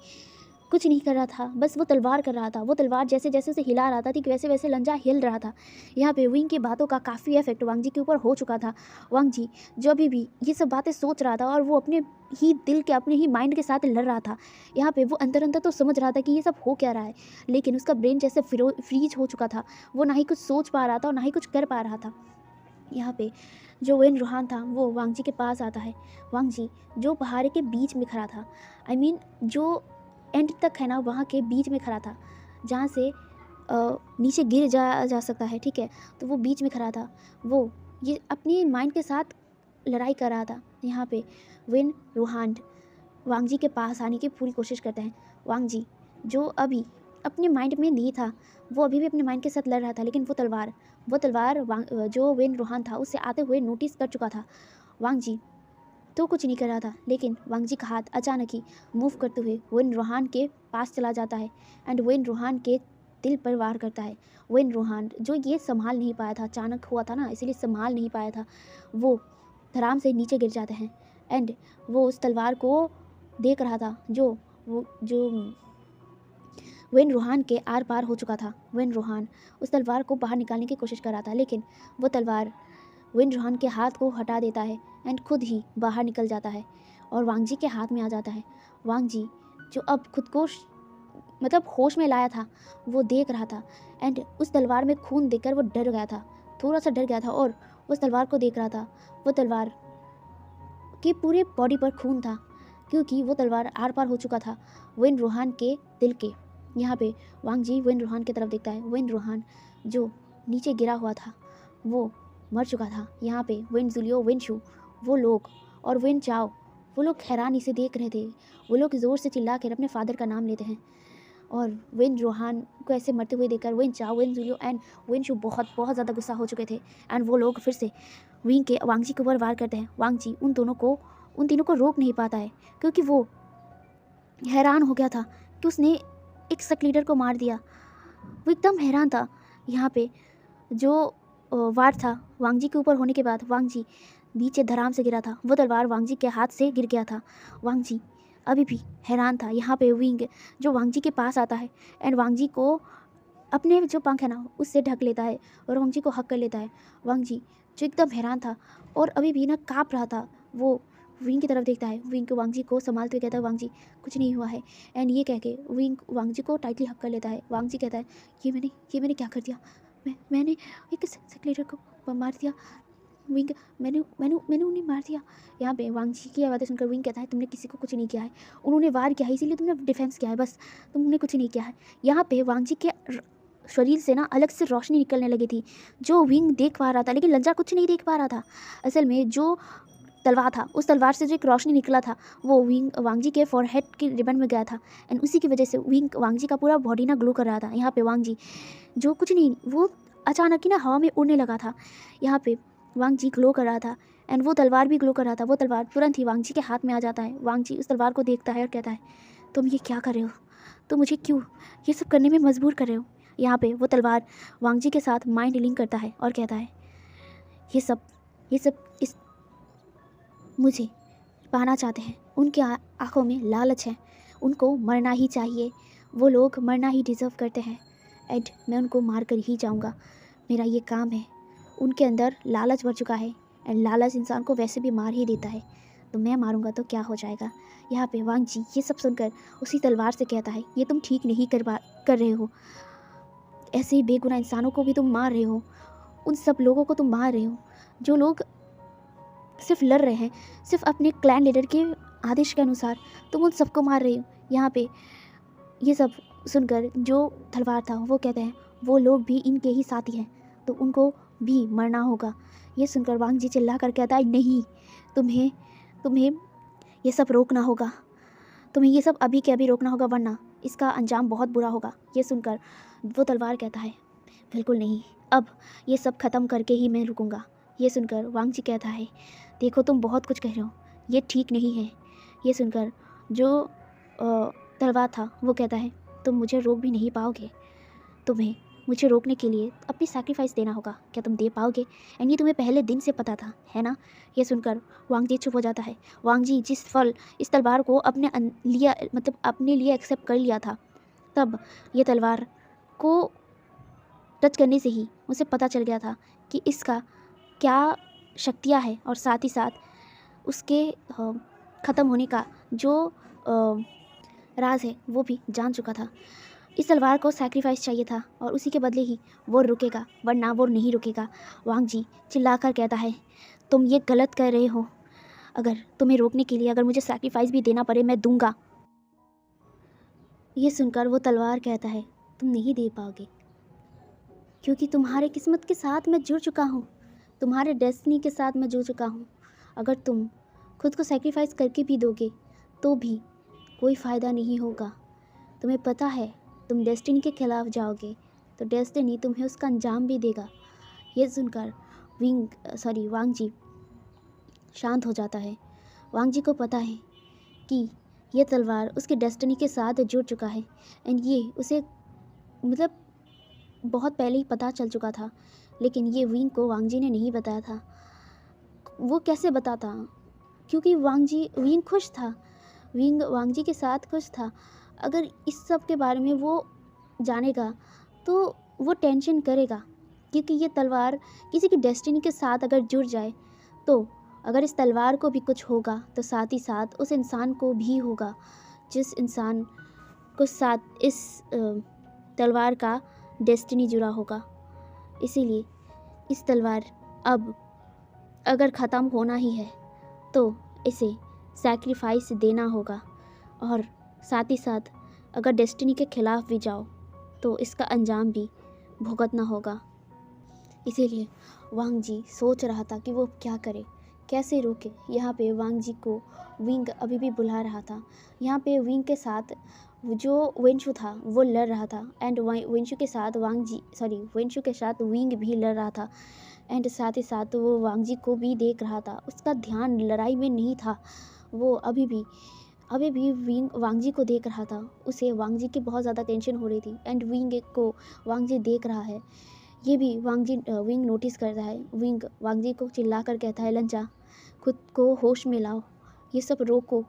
[SPEAKER 1] कुछ नहीं कर रहा था, बस वो तलवार कर रहा था। वो तलवार जैसे जैसे उसे हिला रहा था ठीक वैसे वैसे लंजा हिल रहा था। यहाँ पे विंग की बातों का काफ़ी इफेक्ट वांग जी के ऊपर हो चुका था। वांग जी जो अभी भी ये सब बातें सोच रहा था और वो अपने ही दिल के अपने ही माइंड के साथ लड़ रहा था। यहाँ पे वो अंदर अंदर तो समझ रहा था कि ये सब हो क्या रहा है, लेकिन उसका ब्रेन जैसे फ्रीज हो चुका था। वो ना ही कुछ सोच पा रहा था और ना ही कुछ कर पा रहा था। यहाँ पे जो वेन रोहान था वो वांग जी के पास आता है। वांग जी जो पहाड़ के बीच में खड़ा था, जो एंड तक है ना वहाँ के बीच में खड़ा था जहाँ से नीचे गिर जा सकता है, ठीक है। तो वो बीच में खड़ा था। वो ये अपनी माइंड के साथ लड़ाई कर रहा था। यहाँ पे विन रोहान वांग जी के पास आने की पूरी कोशिश करते हैं। वांग जी जो अभी अपने माइंड में नहीं था, वो अभी भी अपने माइंड के साथ लड़ रहा था, लेकिन वो तलवार जो विन रोहान था उससे आते हुए नोटिस कर चुका था। वांग जी तो कुछ नहीं कर रहा था, लेकिन वांग जी का हाथ अचानक ही मूव करते हुए विन रोहान के पास चला जाता है एंड विन रोहान के दिल पर वार करता है। विन रोहान जो ये संभाल नहीं पाया था, अचानक हुआ था ना इसलिए संभाल नहीं पाया था, वो धड़ाम से नीचे गिर जाते हैं एंड वो उस तलवार को देख रहा था जो विन रोहान के आर पार हो चुका था। विन रोहान उस तलवार को बाहर निकालने की कोशिश कर रहा था, लेकिन वो तलवार विन रोहान के हाथ को हटा देता है एंड खुद ही बाहर निकल जाता है और वांग जी के हाथ में आ जाता है। वांग जी जो अब खुद को होश में लाया था वो देख रहा था एंड उस तलवार में खून देखकर वो डर गया था, थोड़ा सा डर गया था और उस तलवार को देख रहा था। वो तलवार के पूरे बॉडी पर खून था क्योंकि वो तलवार आर पार हो चुका था विन रोहान के दिल के। यहाँ पे वांग जी विन रोहान की तरफ देखता है। विन रोहान जो नीचे गिरा हुआ था वो मर चुका था। यहाँ पे विन जूलियो, विन शू वो लोग और विन चाओ वो लोग हैरानी से देख रहे थे। वो लोग ज़ोर से चिल्ला कर अपने फादर का नाम लेते हैं और विन रोहान को ऐसे मरते हुए देखकर विन चाओ, विन जूलियो एंड विन शू बहुत बहुत ज़्यादा गुस्सा हो चुके थे एंड वो लोग फिर से वांग जी के ऊपर वार करते हैं। वांग जी उन तीनों को रोक नहीं पाता है क्योंकि वो हैरान हो गया था कि उसने एक सक लीडर को मार दिया। वो एकदम हैरान था। यहाँ पे जो वार था वांग जी के ऊपर होने के बाद वांग जी नीचे धड़ाम से गिरा था। वो तलवार वांग जी के हाथ से गिर गया था। वांग जी अभी भी हैरान था। यहाँ पे विंग जो वांग जी के पास आता है एंड वांग जी को अपने जो पंख है ना उससे ढक लेता है और वांग जी को हक कर लेता है। वांग जी जो एकदम हैरान था और अभी भी ना काँप रहा था, वो विंग की तरफ देखता है। विंग वांग जी को संभालते हुए कहता है वांग जी कुछ नहीं हुआ है। एंड ये कह के विंग वांग जी को टाइटली हक कर लेता है। वांग जी कहता है ये मैंने क्या कर दिया, मैंने एक सेक्रेटरी को मार दिया। विंग मैंने उन्हें मार दिया। यहाँ पे वांग जी की आवाज़ें सुनकर विंग कहता है तुमने किसी को कुछ नहीं किया है, उन्होंने वार किया है इसीलिए तुमने डिफेंस किया है, बस तुमने कुछ नहीं किया है। यहाँ पे वांग जी के शरीर से ना अलग से रोशनी निकलने लगी थी जो विंग देख पा रहा था, लेकिन लंजा कुछ नहीं देख पा रहा था। असल में जो तलवार था, उस तलवार से जो एक रोशनी निकला था वो विंग वांग जी के फॉरहेड के रिबन में गया था। एंड उसी की वजह से विंग वांग जी का पूरा बॉडी ना ग्लो कर रहा था। यहाँ पे वांग जी जो कुछ नहीं, वो अचानक ही ना हवा में उड़ने लगा था। यहाँ पे वांग जी ग्लो कर रहा था एंड वो तलवार भी ग्लो कर रहा था। वो तलवार तुरंत ही वांग जी के हाथ में आ जाता है। वांग जी उस तलवार को देखता है और कहता है तुम ये क्या कर रहे हो, तुम मुझे क्यों ये सब करने में मजबूर कर रहे हो। यहाँ पे वो तलवार वांग जी के साथ माइंड लिंक करता है और कहता है ये सब इस मुझे पाना चाहते हैं, उनके आँखों में लालच है, उनको मरना ही चाहिए, वो लोग मरना ही डिज़र्व करते हैं एंड मैं उनको मार कर ही जाऊँगा, मेरा ये काम है। उनके अंदर लालच भर चुका है एंड लालच इंसान को वैसे भी मार ही देता है, तो मैं मारूंगा तो क्या हो जाएगा। यहाँ पे वांग जी ये सब सुनकर उसी तलवार से कहता है ये तुम ठीक नहीं कर रहे हो, ऐसे ही बेगुनाह इंसानों को भी तुम मार रहे हो, उन सब लोगों को तुम मार रहे हो जो लोग सिर्फ लड़ रहे हैं, सिर्फ अपने क्लैन लीडर के आदेश के अनुसार तुम उन सबको मार रहे हो। यहाँ पे ये सब सुनकर जो तलवार था वो कहते हैं वो लोग भी इनके ही साथी हैं तो उनको भी मरना होगा। ये सुनकर वांग जी चिल्ला कर कहता है नहीं, तुम्हें ये सब रोकना होगा, तुम्हें ये सब अभी के अभी रोकना होगा वरना इसका अंजाम बहुत बुरा होगा। ये सुनकर वो तलवार कहता है बिल्कुल नहीं, अब ये सब ख़त्म करके ही मैं रुकूंगा। ये सुनकर वांग जी कहता है देखो तुम बहुत कुछ कह रहे हो, ये ठीक नहीं है। ये सुनकर जो तलवार था वो कहता है तुम मुझे रोक भी नहीं पाओगे, तुम्हें मुझे रोकने के लिए अपनी सैक्रिफाइस देना होगा, क्या तुम दे पाओगे। एंड ये तुम्हें पहले दिन से पता था है ना। ये सुनकर वांग जी चुप हो जाता है। वांग जी जिस फल इस तलवार को अपने लिए एक्सेप्ट कर लिया था, तब ये तलवार को टच करने से ही उसे पता चल गया था कि इसका क्या शक्तियाँ है और साथ ही साथ उसके ख़त्म होने का जो राज है वो भी जान चुका था। इस तलवार को सैक्रिफाइस चाहिए था और उसी के बदले ही वो रुकेगा वरना वो नहीं रुकेगा। वांग जी चिल्लाकर कहता है तुम ये गलत कर रहे हो, अगर तुम्हें रोकने के लिए अगर मुझे सैक्रिफाइस भी देना पड़े मैं दूंगा। ये सुनकर वो तलवार कहता है तुम नहीं दे पाओगे क्योंकि तुम्हारे किस्मत के साथ मैं जुड़ चुका हूँ, तुम्हारे डेस्टिनी के साथ मैं जुड़ चुका हूँ। अगर तुम खुद को सैक्रिफाइस करके भी दोगे तो भी कोई फ़ायदा नहीं होगा। तुम्हें पता है तुम डेस्टिनी के खिलाफ जाओगे तो डेस्टिनी तुम्हें उसका अंजाम भी देगा। ये सुनकर वांग जी शांत हो जाता है। वांग जी को पता है कि ये तलवार उसकी डेस्टिनी के साथ जुड़ चुका है एंड ये उसे बहुत पहले ही पता चल चुका था, लेकिन ये विंग को वांग जी ने नहीं बताया था। वो कैसे बताता, क्योंकि विंग खुश था, विंग वांग जी के साथ खुश था। अगर इस सब के बारे में वो जानेगा तो वो टेंशन करेगा, क्योंकि ये तलवार किसी की डेस्टिनी के साथ अगर जुड़ जाए तो अगर इस तलवार को भी कुछ होगा तो साथ ही साथ उस इंसान को भी होगा जिस इंसान को साथ इस तलवार का डेस्टिनी जुड़ा होगा। इसीलिए इस तलवार अब अगर ख़त्म होना ही है तो इसे सैक्रिफाइस देना होगा और साथ ही साथ अगर डेस्टिनी के ख़िलाफ़ भी जाओ तो इसका अंजाम भी भुगतना होगा। इसीलिए वांग जी सोच रहा था कि वो क्या करे, कैसे रोके। यहाँ पे वांग जी को विंग अभी भी बुला रहा था। यहाँ पे विंग के साथ जो वेंशु था वो लड़ रहा था एंड वेंशु के साथ वेंशु के साथ विंग भी लड़ रहा था एंड साथ ही साथ वो वांग जी को भी देख रहा था। उसका ध्यान लड़ाई में नहीं था, वो अभी भी विंग वांग जी को देख रहा था। उसे वांग जी की बहुत ज़्यादा टेंशन हो रही थी एंड विंग को वांग जी देख रहा है। ये भी विंग नोटिस कर रहा है। विंग वांग जी को चिल्ला कर कहता है लंचा खुद को होश में लाओ, ये सब रोको।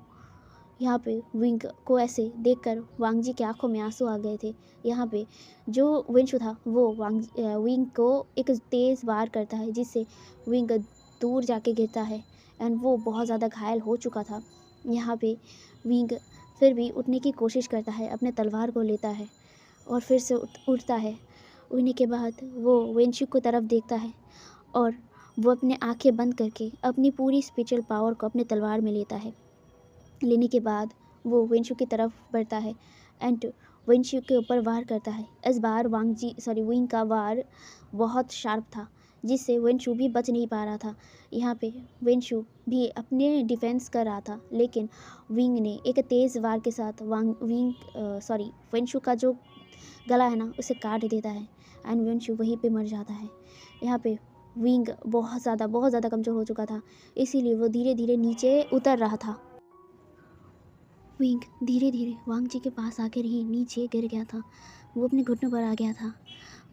[SPEAKER 1] यहाँ पे विंग को ऐसे देखकर वांग जी की आंखों में आंसू आ गए थे। यहाँ पे जो वेंशु था वो विंग को एक तेज़ वार करता है जिससे विंग दूर जाके गिरता है एंड वो बहुत ज़्यादा घायल हो चुका था। यहाँ पे विंग फिर भी उठने की कोशिश करता है, अपने तलवार को लेता है और फिर से उठता है। उठने के बाद वो वेंशु की तरफ देखता है और वो अपने आंखें बंद करके अपनी पूरी स्पिरिचुअल पावर को अपने तलवार में लेता है। लेने के बाद वो वेंशु की तरफ बढ़ता है एंड वेंशु के ऊपर वार करता है। इस बार विंग का वार बहुत शार्प था, जिससे वेंशु भी बच नहीं पा रहा था। यहाँ पे वेंशु भी अपने डिफेंस कर रहा था, लेकिन विंग ने एक तेज़ वार के साथ वेंशु का जो गला है ना, उसे काट देता है एंड वेंशु वहीं पे मर जाता है। यहाँ पे विंग बहुत ज़्यादा कमज़ोर हो चुका था, इसीलिए वो धीरे धीरे नीचे उतर रहा था। विंग धीरे धीरे वांग जी के पास आकर ही नीचे गिर गया था। वो अपने घुटनों पर आ गया था।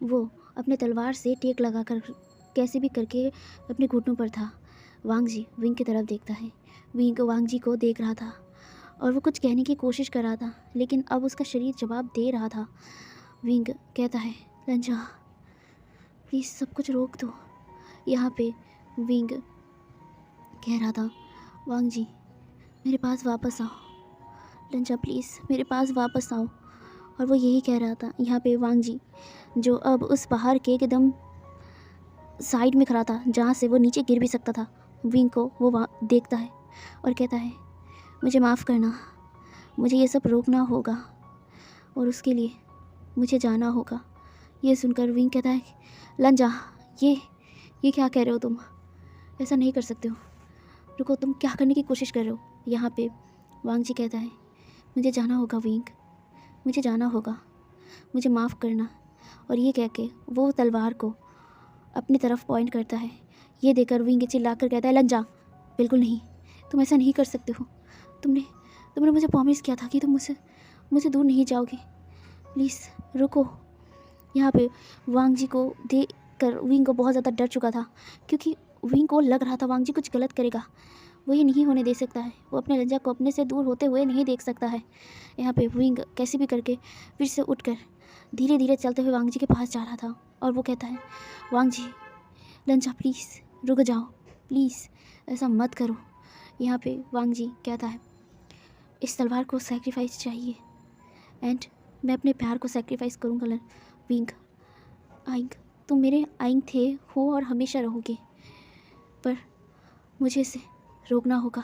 [SPEAKER 1] वो अपने तलवार से टेक लगाकर कैसे भी करके अपने घुटनों पर था। वांग जी विंग की तरफ देखता है। विंग वांग जी को देख रहा था और वो कुछ कहने की कोशिश कर रहा था, लेकिन अब उसका शरीर जवाब दे रहा था। विंग कहता है, लंजा प्लीज़ सब कुछ रोक दो। यहाँ पे विंग कह रहा था, वांग जी मेरे पास वापस आओ, लंजा प्लीज़ मेरे पास वापस आओ। और वो यही कह रहा था। यहाँ पे वांग जी जो अब उस पहाड़ के एकदम साइड में खड़ा था, जहाँ से वो नीचे गिर भी सकता था, विंग को वो वहाँ देखता है और कहता है, मुझे माफ़ करना, मुझे ये सब रोकना होगा और उसके लिए मुझे जाना होगा। ये सुनकर विंग कहता है, लंजा ये क्या कह रहे हो तुम? ऐसा नहीं कर सकते हो, रुको, तुम क्या करने की कोशिश कर रहे हो? यहाँ पे वांग जी कहता है, मुझे जाना होगा विंग, मुझे जाना होगा, मुझे माफ़ करना। और ये कह के वो तलवार को अपनी तरफ पॉइंट करता है। ये देखकर विंग चिल्लाकर कहता है, लंजा बिल्कुल नहीं, तुम ऐसा नहीं कर सकते हो। तुमने मुझे प्रॉमिस किया था कि तुम मुझसे दूर नहीं जाओगे, प्लीज़ रुको। यहाँ पे वांग जी को देख कर विंग को बहुत ज़्यादा डर चुका था, क्योंकि विंग को लग रहा था वांग जी कुछ गलत करेगा। वो ये नहीं होने दे सकता है, वो अपने लंजा को अपने से दूर होते हुए नहीं देख सकता है। यहाँ पे विंग कैसे भी करके फिर से उठकर धीरे धीरे चलते हुए वांग जी के पास जा रहा था और वो कहता है, वांग जी लंजा प्लीज़ रुक जाओ, प्लीज़ ऐसा मत करो। यहाँ पे वांग जी कहता है, इस तलवार को सेक्रीफाइस चाहिए एंड मैं अपने प्यार को सेक्रीफाइस करूँगा। विंग आइंग, तुम मेरे आइंग थे, हो और हमेशा रहोगे, पर मुझे इसे रोकना होगा,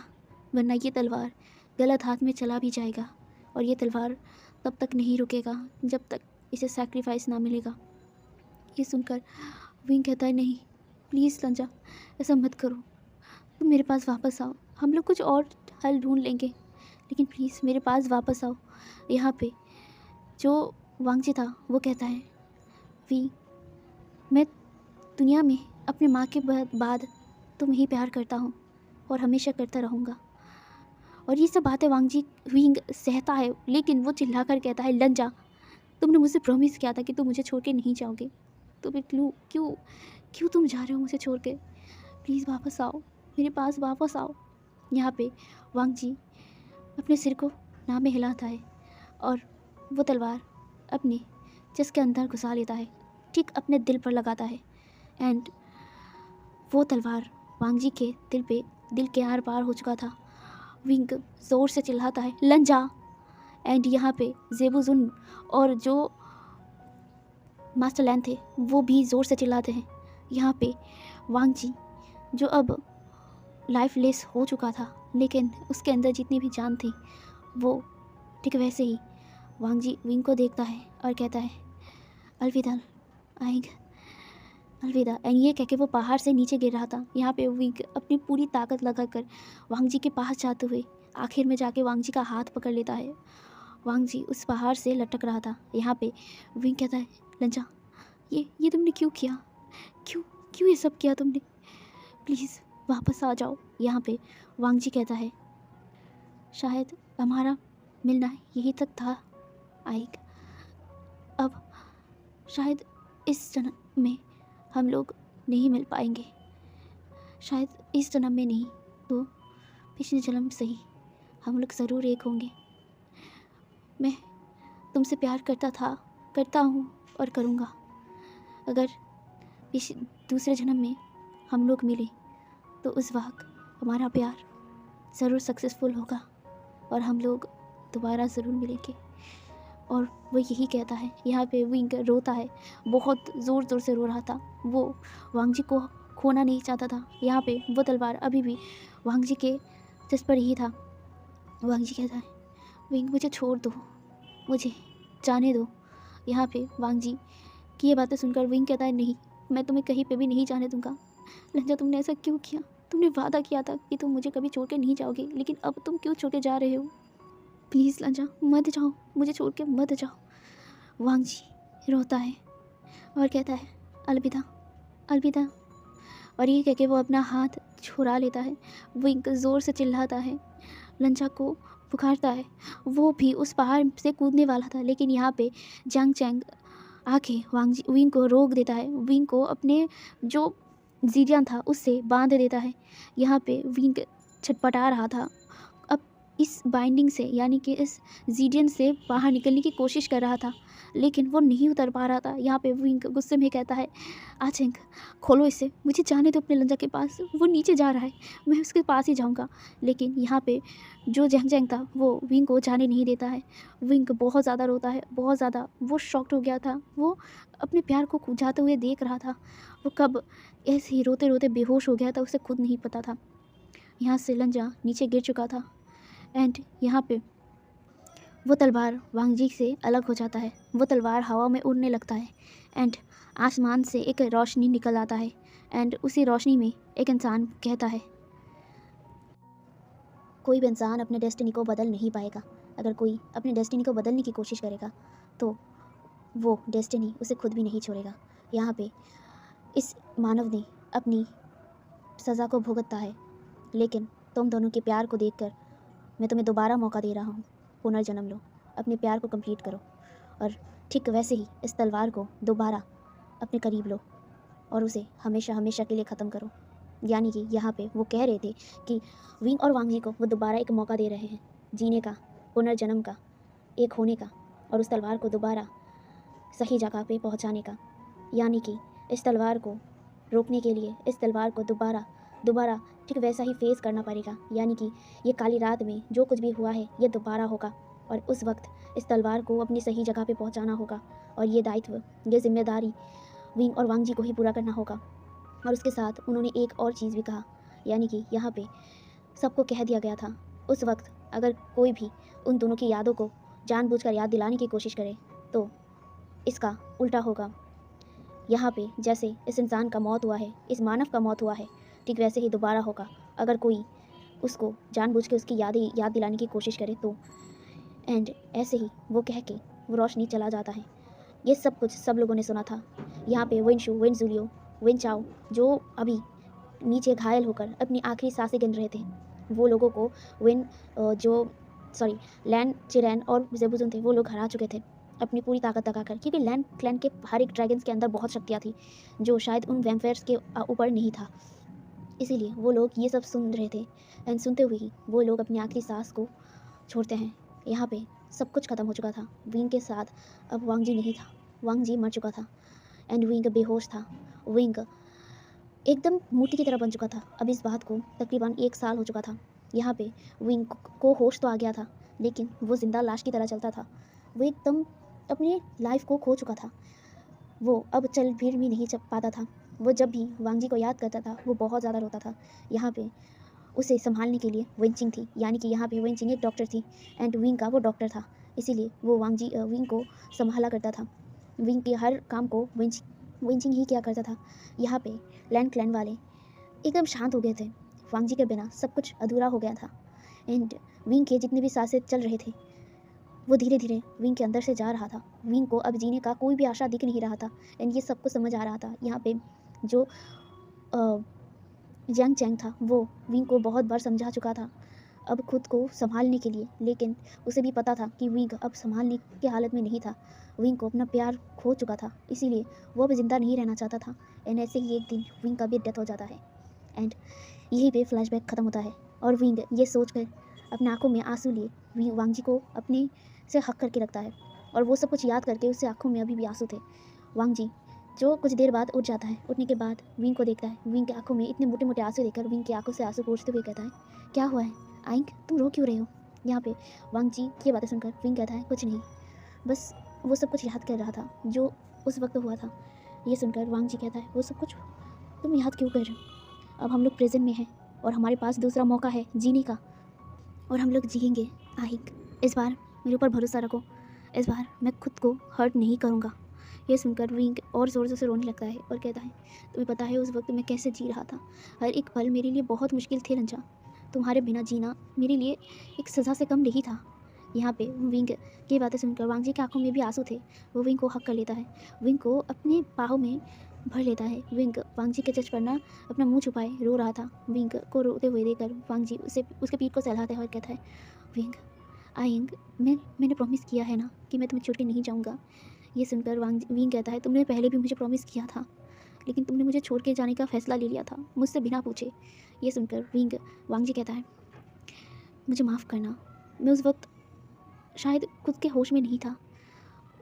[SPEAKER 1] वरना ये तलवार गलत हाथ में चला भी जाएगा और ये तलवार तब तक नहीं रुकेगा जब तक इसे सैक्रिफाइस ना मिलेगा। ये सुनकर विंग कहता है, नहीं प्लीज़ लंजा ऐसा मत करो, तुम मेरे पास वापस आओ, हम लोग कुछ और हल ढूंढ लेंगे, लेकिन प्लीज़ मेरे पास वापस आओ। यहाँ पे जो वांग जी था वो कहता है, वी मैं दुनिया में अपने माँ के बाद तुम ही प्यार करता हूँ और हमेशा करता रहूँगा। और ये सब बातें वांग जी विंग सहता है, लेकिन वो चिल्लाकर कहता है, लंजा तुमने मुझसे प्रॉमिस किया था कि तुम मुझे छोड़ के नहीं जाओगे, तो फिर क्यों तुम जा रहे हो मुझे छोड़ के? प्लीज़ वापस आओ, मेरे पास वापस आओ। यहाँ पे वांग जी अपने सिर को ना में हिलाता है और वो तलवार अपने चेस्ट के अंदर घुसा लेता है, ठीक अपने दिल पर लगाता है एंड वो तलवार वांग जी के दिल के आर पार हो चुका था। विंग ज़ोर से चिल्लाता है, लंजा। एंड यहाँ पे ज़ेबुजुन और जो मास्टर लैन थे वो भी ज़ोर से चिल्लाते हैं। यहाँ पे वांग जी जो अब लाइफलेस हो चुका था, लेकिन उसके अंदर जितनी भी जान थी वो ठीक वैसे ही वांग जी विंग को देखता है और कहता है, अलविदा आएंग, अलविदा। एंड ये कह के वो पहाड़ से नीचे गिर रहा था। यहाँ पे विंग अपनी पूरी ताकत लगाकर वांग जी के पास जाते हुए आखिर में जाके वांग जी का हाथ पकड़ लेता है। वांग जी उस पहाड़ से लटक रहा था। यहाँ पे विंग कहता है, लंजा ये तुमने क्यों किया? क्यों ये सब किया तुमने? प्लीज़ वापस आ जाओ। यहाँ पे वांग जी कहता है, शायद हमारा मिलना यहीं तक था आइक, अब शायद इस जन्म में हम लोग नहीं मिल पाएंगे, शायद इस जन्म में नहीं तो पिछले जन्म से ही हम लोग ज़रूर एक होंगे। मैं तुमसे प्यार करता हूँ और करूँगा। अगर दूसरे जन्म में हम लोग मिले तो उस वक्त हमारा प्यार ज़रूर सक्सेसफुल होगा और हम लोग दोबारा ज़रूर मिलेंगे। और वो यही कहता है। यहाँ पे विंग रोता है, बहुत ज़ोर ज़ोर से रो रहा था। वो वांग जी को खोना नहीं चाहता था। यहाँ पे वो तलवार अभी भी वांग जी के जिस पर ही था। वांग जी कहता है, विंग मुझे छोड़ दो, मुझे जाने दो। यहाँ पे वांग जी की ये बातें सुनकर विंग कहता है, नहीं, मैं तुम्हें कहीं पे भी नहीं जाने दूंगा। लंजा, तुमने ऐसा क्यों किया? तुमने वादा किया था कि तुम मुझे कभी छोड़ के नहीं जाओगे, लेकिन अब तुम क्यों छोड़ के जा रहे हो? प्लीज़ लंजा, मत जाओ, मुझे छोड़ के मत जाओ। वांग जी रोता है और कहता है, अलविदा, अलविदा। और ये कह के वो अपना हाथ छुड़ा लेता है। विंग ज़ोर से चिल्लाता है, लंजा को पुकारता है। वो भी उस पहाड़ से कूदने वाला था, लेकिन यहाँ पे जंग चैंग आके विंग को रोक देता है। विंग को अपने जो जीडियन था उससे बांध देता है। यहाँ पे विंग छटपटा रहा था, अब इस बाइंडिंग से यानी कि इस जीडियन से बाहर निकलने की कोशिश कर रहा था, लेकिन वो नहीं उतर पा रहा था। यहाँ पे विंग गुस्से में कहता है, आचेंग खोलो इसे, मुझे जाने दो अपने लंजा के पास, वो नीचे जा रहा है, मैं उसके पास ही जाऊँगा। लेकिन यहाँ पे जो जंग जंग था वो विंग को जाने नहीं देता है। विंग बहुत ज़्यादा रोता है, बहुत ज़्यादा। वो शॉक्ड हो गया था, वो अपने प्यार को जाते हुए देख रहा था। वो कब ऐसे ही रोते रोते बेहोश हो गया था, उसे खुद नहीं पता था। यहाँ से लंजा नीचे गिर चुका था एंड यहाँ पे वो तलवार वांग जी से अलग हो जाता है। वो तलवार हवा में उड़ने लगता है एंड आसमान से एक रोशनी निकल आता है एंड उसी रोशनी में एक इंसान कहता है, कोई भी इंसान अपने डेस्टिनी को बदल नहीं पाएगा। अगर कोई अपनी डेस्टिनी को बदलने की कोशिश करेगा तो वो डेस्टिनी उसे खुद भी नहीं छोड़ेगा। यहाँ पे इस मानव ने अपनी सज़ा को भुगता है, लेकिन तुम दोनों के प्यार को देखकर मैं तुम्हें दोबारा मौका दे रहा हूँ। पुनर्जन्म लो, अपने प्यार को कंप्लीट करो और ठीक वैसे ही इस तलवार को दोबारा अपने करीब लो और उसे हमेशा हमेशा के लिए ख़त्म करो। यानी कि यहाँ पे वो कह रहे थे कि विंग और वांग जी को वो दोबारा एक मौका दे रहे हैं जीने का, पुनर्जन्म का, एक होने का और उस तलवार को दोबारा सही जगह पे पहुँचाने का। यानी कि इस तलवार को रोकने के लिए इस तलवार को दोबारा ठीक वैसा ही फेस करना पड़ेगा। यानी कि ये काली रात में जो कुछ भी हुआ है ये दोबारा होगा और उस वक्त इस तलवार को अपनी सही जगह पे पहुंचाना होगा और ये दायित्व, ये जिम्मेदारी विंग और वांग जी को ही पूरा करना होगा। और उसके साथ उन्होंने एक और चीज़ भी कहा, यानी कि यहाँ पे सबको कह दिया गया था उस वक्त अगर कोई भी उन दोनों की यादों को जानबूझकर याद दिलाने की कोशिश करे तो इसका उल्टा होगा। यहाँ पे जैसे इस इंसान का मौत हुआ है, इस मानव का मौत हुआ है, ठीक वैसे ही दोबारा होगा अगर कोई उसको जानबूझ के उसकी याद दिलाने की कोशिश करे तो। एंड ऐसे ही वो कह के वो रोशनी चला जाता है। ये सब कुछ सब लोगों ने सुना था। यहाँ पे विनशु, विन जुलियो, विन चाओ जो अभी नीचे घायल होकर अपनी आखिरी सांसें गिन रहे थे, वो लोगों को लैन चिरैन और जेबुजुन थे, वो लोग हरा चुके थे अपनी पूरी ताकत लगाकर, क्योंकि लैन क्लैन के हर एक ड्रैगन्स के अंदर बहुत शक्तियाँ थी जो शायद उन वैम्पायर्स के ऊपर नहीं था। इसीलिए वो लोग ये सब सुन रहे थे एंड सुनते हुए ही वो लोग अपनी आखिरी सांस को छोड़ते हैं। यहाँ पे सब कुछ ख़त्म हो चुका था। विंग के साथ अब वांग जी नहीं था, वांग जी मर चुका था एंड विंग बेहोश था। विंग एकदम मूर्ति की तरह बन चुका था। अब इस बात को तकरीबन 1 साल हो चुका था। यहाँ पे विंग को होश तो आ गया था, लेकिन वो जिंदा लाश की तरह चलता था। वो एकदम अपनी लाइफ को खो चुका था। वो अब चल फिर भी नहीं चल पाता था। वो जब भी वांग जी को याद करता था वो बहुत ज़्यादा रोता था। यहाँ पे उसे संभालने के लिए वेंचिंग थी, यानी कि यहाँ पे वेंचिंग एक डॉक्टर थी एंड विंग का वो डॉक्टर था, इसीलिए वो विंग को संभाला करता था। विंग के हर काम को वेंचिंग ही किया करता था। यहाँ पे लैंड क्लैन वाले एकदम शांत हो गए थे। वांग जी के बिना सब कुछ अधूरा हो गया था एंड विंग के जितने भी सांसें चल रहे थे वो धीरे धीरे विंग के अंदर से जा रहा था। विंग को अब जीने का कोई भी आशा दिख नहीं रहा था एंड ये सबको समझ आ रहा था। यहाँ पे जो जंग चैंग था वो विंग को बहुत बार समझा चुका था अब खुद को संभालने के लिए, लेकिन उसे भी पता था कि विंग अब संभालने की हालत में नहीं था। विंग को अपना प्यार खो चुका था, इसीलिए वो अब ज़िंदा नहीं रहना चाहता था एंड ऐसे ही एक दिन विंग का भी डेथ हो जाता है एंड यहीं पे फ्लैशबैक ख़त्म होता है। और विंग ये सोच कर अपने आँखों में आंसू लिए वांग जी को अपने से हक करके रखता है और वो सब कुछ याद करके उससे आँखों में अभी भी आंसू थे। वांग जी जो कुछ देर बाद उठ जाता है। उठने के बाद विंग को देखता है। विंग की आंखों में इतने मोटे मोटे आंसू देखकर विंग की आंखों से आंसू पोंछते हुए कहता है, क्या हुआ है आइंक, तुम रो क्यों रहे हो? यहाँ पे वांग जी की बातें सुनकर विंग कहता है, कुछ नहीं, बस वो सब कुछ याद कर रहा था जो उस वक्त हुआ था। ये सुनकर वांग जी कहता है, वो सब कुछ तुम याद क्यों कर रहे हो? अब हम लोग प्रेजेंट में हैं और हमारे पास दूसरा मौका है जीने का, और हम लोग जिएंगे। आहिक, इस बार मेरे ऊपर भरोसा रखो, इस बार मैं खुद को हर्ट नहीं करूँगा। ये सुनकर विंग और ज़ोर से रोने लगता है और कहता है, तुम्हें पता है उस वक्त मैं कैसे जी रहा था? हर एक पल मेरे लिए बहुत मुश्किल थे रंजा। तुम्हारे बिना जीना मेरे लिए एक सज़ा से कम नहीं था। यहाँ पे विंग की बातें सुनकर वांग जी की आंखों में भी आंसू थे। वो विंग को हक कर लेता है, विंग को अपने बाहों में भर लेता है। विंग वांग जी के चच पर ना अपना मुंह छुपाए रो रहा था। विंग को रोते हुए देखकर वांग जी उसे उसके पीठ को सहलाता है और कहता है, विंग आइंग, मैंने प्रॉमिस किया है ना कि मैं तुम्हें छोड़ के नहीं जाऊँगा। ये सुनकर विंग कहता है, तुमने पहले भी मुझे प्रॉमिस किया था, लेकिन तुमने मुझे छोड़ के जाने का फैसला ले लिया था मुझसे बिना पूछे। ये सुनकर वांग जी कहता है, मुझे माफ़ करना, मैं उस वक्त शायद खुद के होश में नहीं था।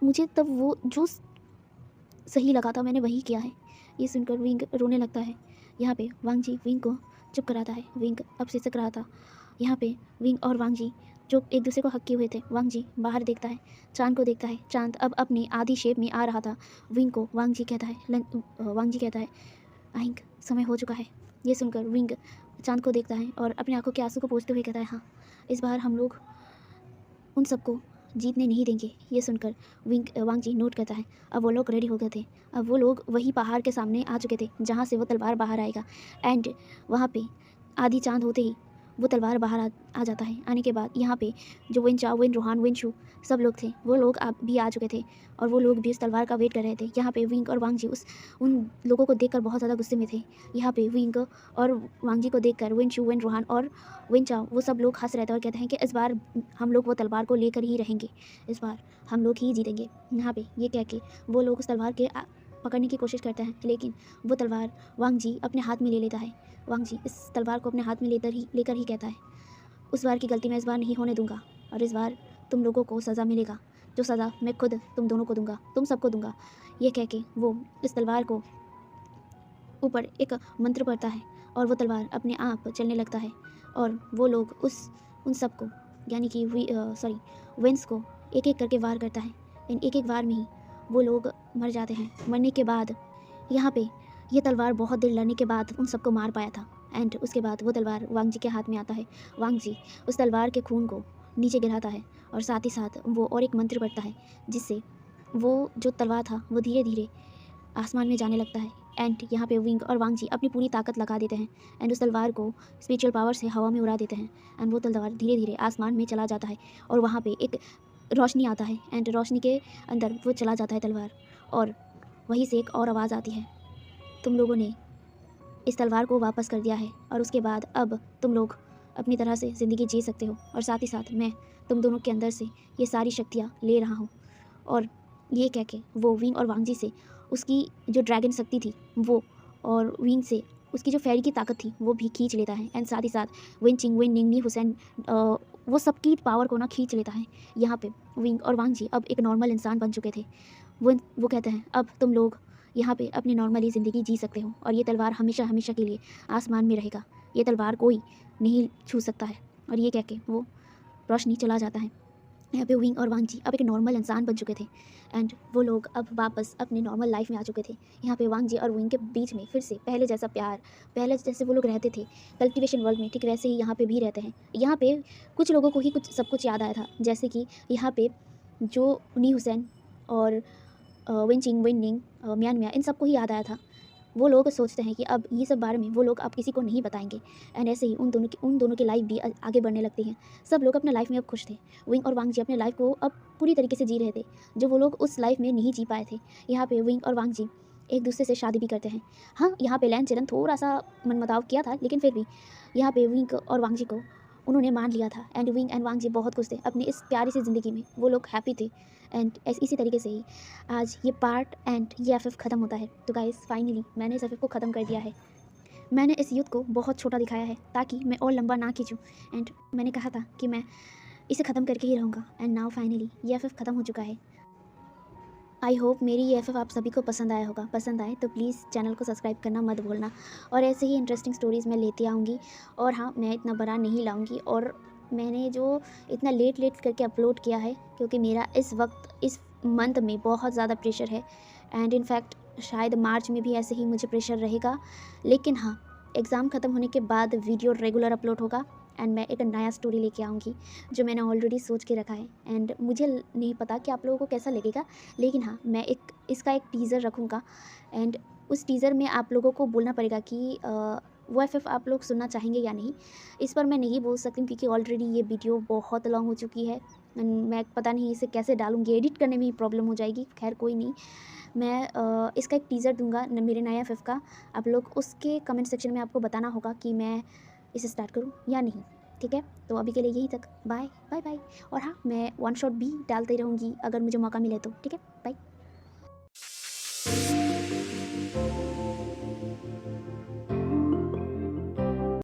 [SPEAKER 1] मुझे तब वो जो सही लगा था मैंने वही किया है। ये सुनकर विंग रोने लगता है। यहाँ पे वांग जी विंग को चुप कराता है। विंग अब सिसक रहा था। यहाँ पे विंग और वांग जी जो एक दूसरे को हक किए हुए थे। वांग जी बाहर देखता है, चांद को देखता है। चांद अब अपनी आधी शेप में आ रहा था। विंग को वांग जी कहता है, आइंक, समय हो चुका है। ये सुनकर विंग चांद को देखता है और अपनी आंखों के आंसू को पोंछते हुए कहता है, हाँ, इस बार हम लोग उन सबको जीतने नहीं देंगे। ये सुनकर वांग जी नोट करता है, अब वो लोग रेडी हो गए थे। अब वो लोग वही पहाड़ के सामने आ चुके थे जहाँ से वो तलवार बाहर आएगा। एंड वहाँ पे आधी चांद होते ही वो तलवार बाहर आ जाता है। आने के बाद यहाँ पे जो विन चाओ, विन रोहान, विन शू सब लोग थे, वो लोग भी आ चुके थे और वो लोग भी उस तलवार का वेट कर रहे थे। यहाँ पे विंग और वांग जी उन लोगों को देखकर बहुत ज़्यादा गुस्से में थे। यहाँ पे विंग और वांग जी को देखकर विन शू, विन रोहान और विन चाओ वो सब लोग हंस रहे थे और कहते हैं कि इस बार हम लोग वो तलवार को लेकर ही रहेंगे, इस बार हम लोग ही जीतेंगे। यहाँ पे ये कह के वो लोग उस तलवार के पकड़ने की कोशिश करते हैं, लेकिन वो तलवार वांग जी अपने हाथ में ले लेता है। वांग जी इस तलवार को अपने हाथ में लेकर ही कहता है, उस बार की गलती मैं इस बार नहीं होने दूंगा और इस बार तुम लोगों को सज़ा मिलेगा, जो सज़ा मैं खुद तुम दोनों को दूंगा, तुम सबको दूंगा। ये कह के वो इस तलवार को ऊपर एक मंत्र पढ़ता है और वो तलवार अपने आप चलने लगता है और वो लोग उन सबको यानी कि विंस को एक एक करके वार करता है। इन एक एक वार में ही वो लोग मर जाते हैं। मरने के बाद यहाँ पे ये तलवार बहुत देर लड़ने के बाद उन सबको मार पाया था। एंड उसके बाद वो तलवार वांग जी के हाथ में आता है। वांग जी उस तलवार के खून को नीचे गिराता है और साथ ही साथ वो और एक मंत्र पढ़ता है, जिससे वो जो तलवार था वो धीरे धीरे आसमान में जाने लगता है। एंड यहाँ पे विंग और वांग जी अपनी पूरी ताकत लगा देते हैं एंड उस तलवार को स्पिरिचुअल पावर से हवा में उड़ा देते हैं। एंड वो तलवार धीरे धीरे आसमान में चला जाता है और वहाँ पे एक रोशनी आता है एंड रोशनी के अंदर वो चला जाता है तलवार, और वहीं से एक और आवाज़ आती है, तुम लोगों ने इस तलवार को वापस कर दिया है और उसके बाद अब तुम लोग अपनी तरह से ज़िंदगी जी सकते हो, और साथ ही साथ मैं तुम दोनों के अंदर से ये सारी शक्तियाँ ले रहा हूँ। और ये कह के वो विंग और वांग जी से उसकी जो ड्रैगन शक्ति थी वो, और विंग से उसकी जो फेरी की ताकत थी वो भी खींच लेता है। एंड साथ ही साथ विन चिंग, विन निंगनी, हुसैन वो सबकी पावर को ना खींच लेता है। यहाँ पे विंग और वांग जी अब एक नॉर्मल इंसान बन चुके थे। वो कहते हैं, अब तुम लोग यहाँ पे अपनी नॉर्मली ज़िंदगी जी सकते हो और ये तलवार हमेशा हमेशा के लिए आसमान में रहेगा, ये तलवार कोई नहीं छू सकता है। और ये कह के वो रोशनी चला जाता है। यहाँ पे विंग और वांग जी अब एक नॉर्मल इंसान बन चुके थे एंड वो लोग अब वापस अपने नॉर्मल लाइफ में आ चुके थे। यहाँ पे वांग जी और विंग के बीच में फिर से पहले जैसा प्यार, पहले जैसे वो लोग रहते थे कल्टिवेशन वर्ल्ड में, ठीक वैसे ही यहाँ पे भी रहते हैं। यहाँ पे कुछ लोगों को ही सब कुछ याद आया था, जैसे कि यहाँ पे जो नी हुसैन और विन चिंग, विन निंग, म्यान म्या, इन सबको ही याद आया था। वो लोग सोचते हैं कि अब ये सब बारे में वो लोग अब किसी को नहीं बताएंगे। एंड ऐसे ही उन दोनों की लाइफ भी आगे बढ़ने लगती है। सब लोग अपने लाइफ में अब खुश थे। विंग और वांग जी अपने लाइफ को अब पूरी तरीके से जी रहे थे, जो वो लोग उस लाइफ में नहीं जी पाए थे। यहाँ पे विंग और वांग जी एक दूसरे से शादी भी करते हैं। हाँ, यहाँ पे लैन चलन थोड़ा सा मनमुटाव किया था, लेकिन फिर भी यहाँ पे विंग और वांग जी को उन्होंने मान लिया था। एंड विंग एंड वांग जी बहुत खुश थे अपनी इस प्यारी सी ज़िंदगी में, वो लोग हैप्पी थे। एंड इसी तरीके से ही आज ये पार्ट एंड ये एफएफ ख़त्म होता है। तो गाइस फाइनली मैंने इस एफएफ को ख़त्म कर दिया है। मैंने इस युद्ध को बहुत छोटा दिखाया है ताकि मैं और लंबा ना खींचूँ। एंड मैंने कहा था कि मैं इसे ख़त्म करके ही रहूँगा। एंड नाउ फाइनली ये एफएफ ख़त्म हो चुका है। आई होप मेरी ये एफ आप सभी को पसंद आया होगा। पसंद आए तो प्लीज़ चैनल को सब्सक्राइब करना मत भूलना, और ऐसे ही इंटरेस्टिंग स्टोरीज़ मैं लेती आऊँगी। और हाँ, मैं इतना बड़ा नहीं लाऊँगी, और मैंने जो इतना लेट करके अपलोड किया है क्योंकि मेरा इस वक्त इस मंथ में बहुत ज़्यादा प्रेशर है, एंड इनफैक्ट शायद मार्च में भी ऐसे ही मुझे प्रेशर रहेगा। लेकिन हाँ, एग्ज़ाम ख़त्म होने के बाद वीडियो रेगुलर अपलोड होगा, एंड मैं एक नया स्टोरी लेके आऊँगी जो मैंने ऑलरेडी सोच के रखा है। एंड मुझे नहीं पता कि आप लोगों को कैसा लगेगा, लेकिन हाँ, मैं इसका एक टीज़र रखूँगा, एंड उस टीज़र में आप लोगों को बोलना पड़ेगा कि वो एफ आप लोग सुनना चाहेंगे या नहीं। इस पर मैं नहीं बोल सकती हूँ क्योंकि ऑलरेडी ये वीडियो बहुत लॉन्ग हो चुकी है, एंड मैं पता नहीं इसे कैसे डालूँगी, एडिट करने में ही प्रॉब्लम हो जाएगी। खैर कोई नहीं, मैं इसका एक टीज़र दूँगा मेरे नए एफ का। आप लोग उसके कमेंट सेक्शन में आपको बताना होगा कि मैं इसे स्टार्ट करूँ या नहीं। ठीक है, तो अभी के लिए यहीं तक। Bye bye bye. और हाँ, मैं वन शॉट भी डालती रहूँगी अगर मुझे मौका मिले तो। ठीक है, बाय।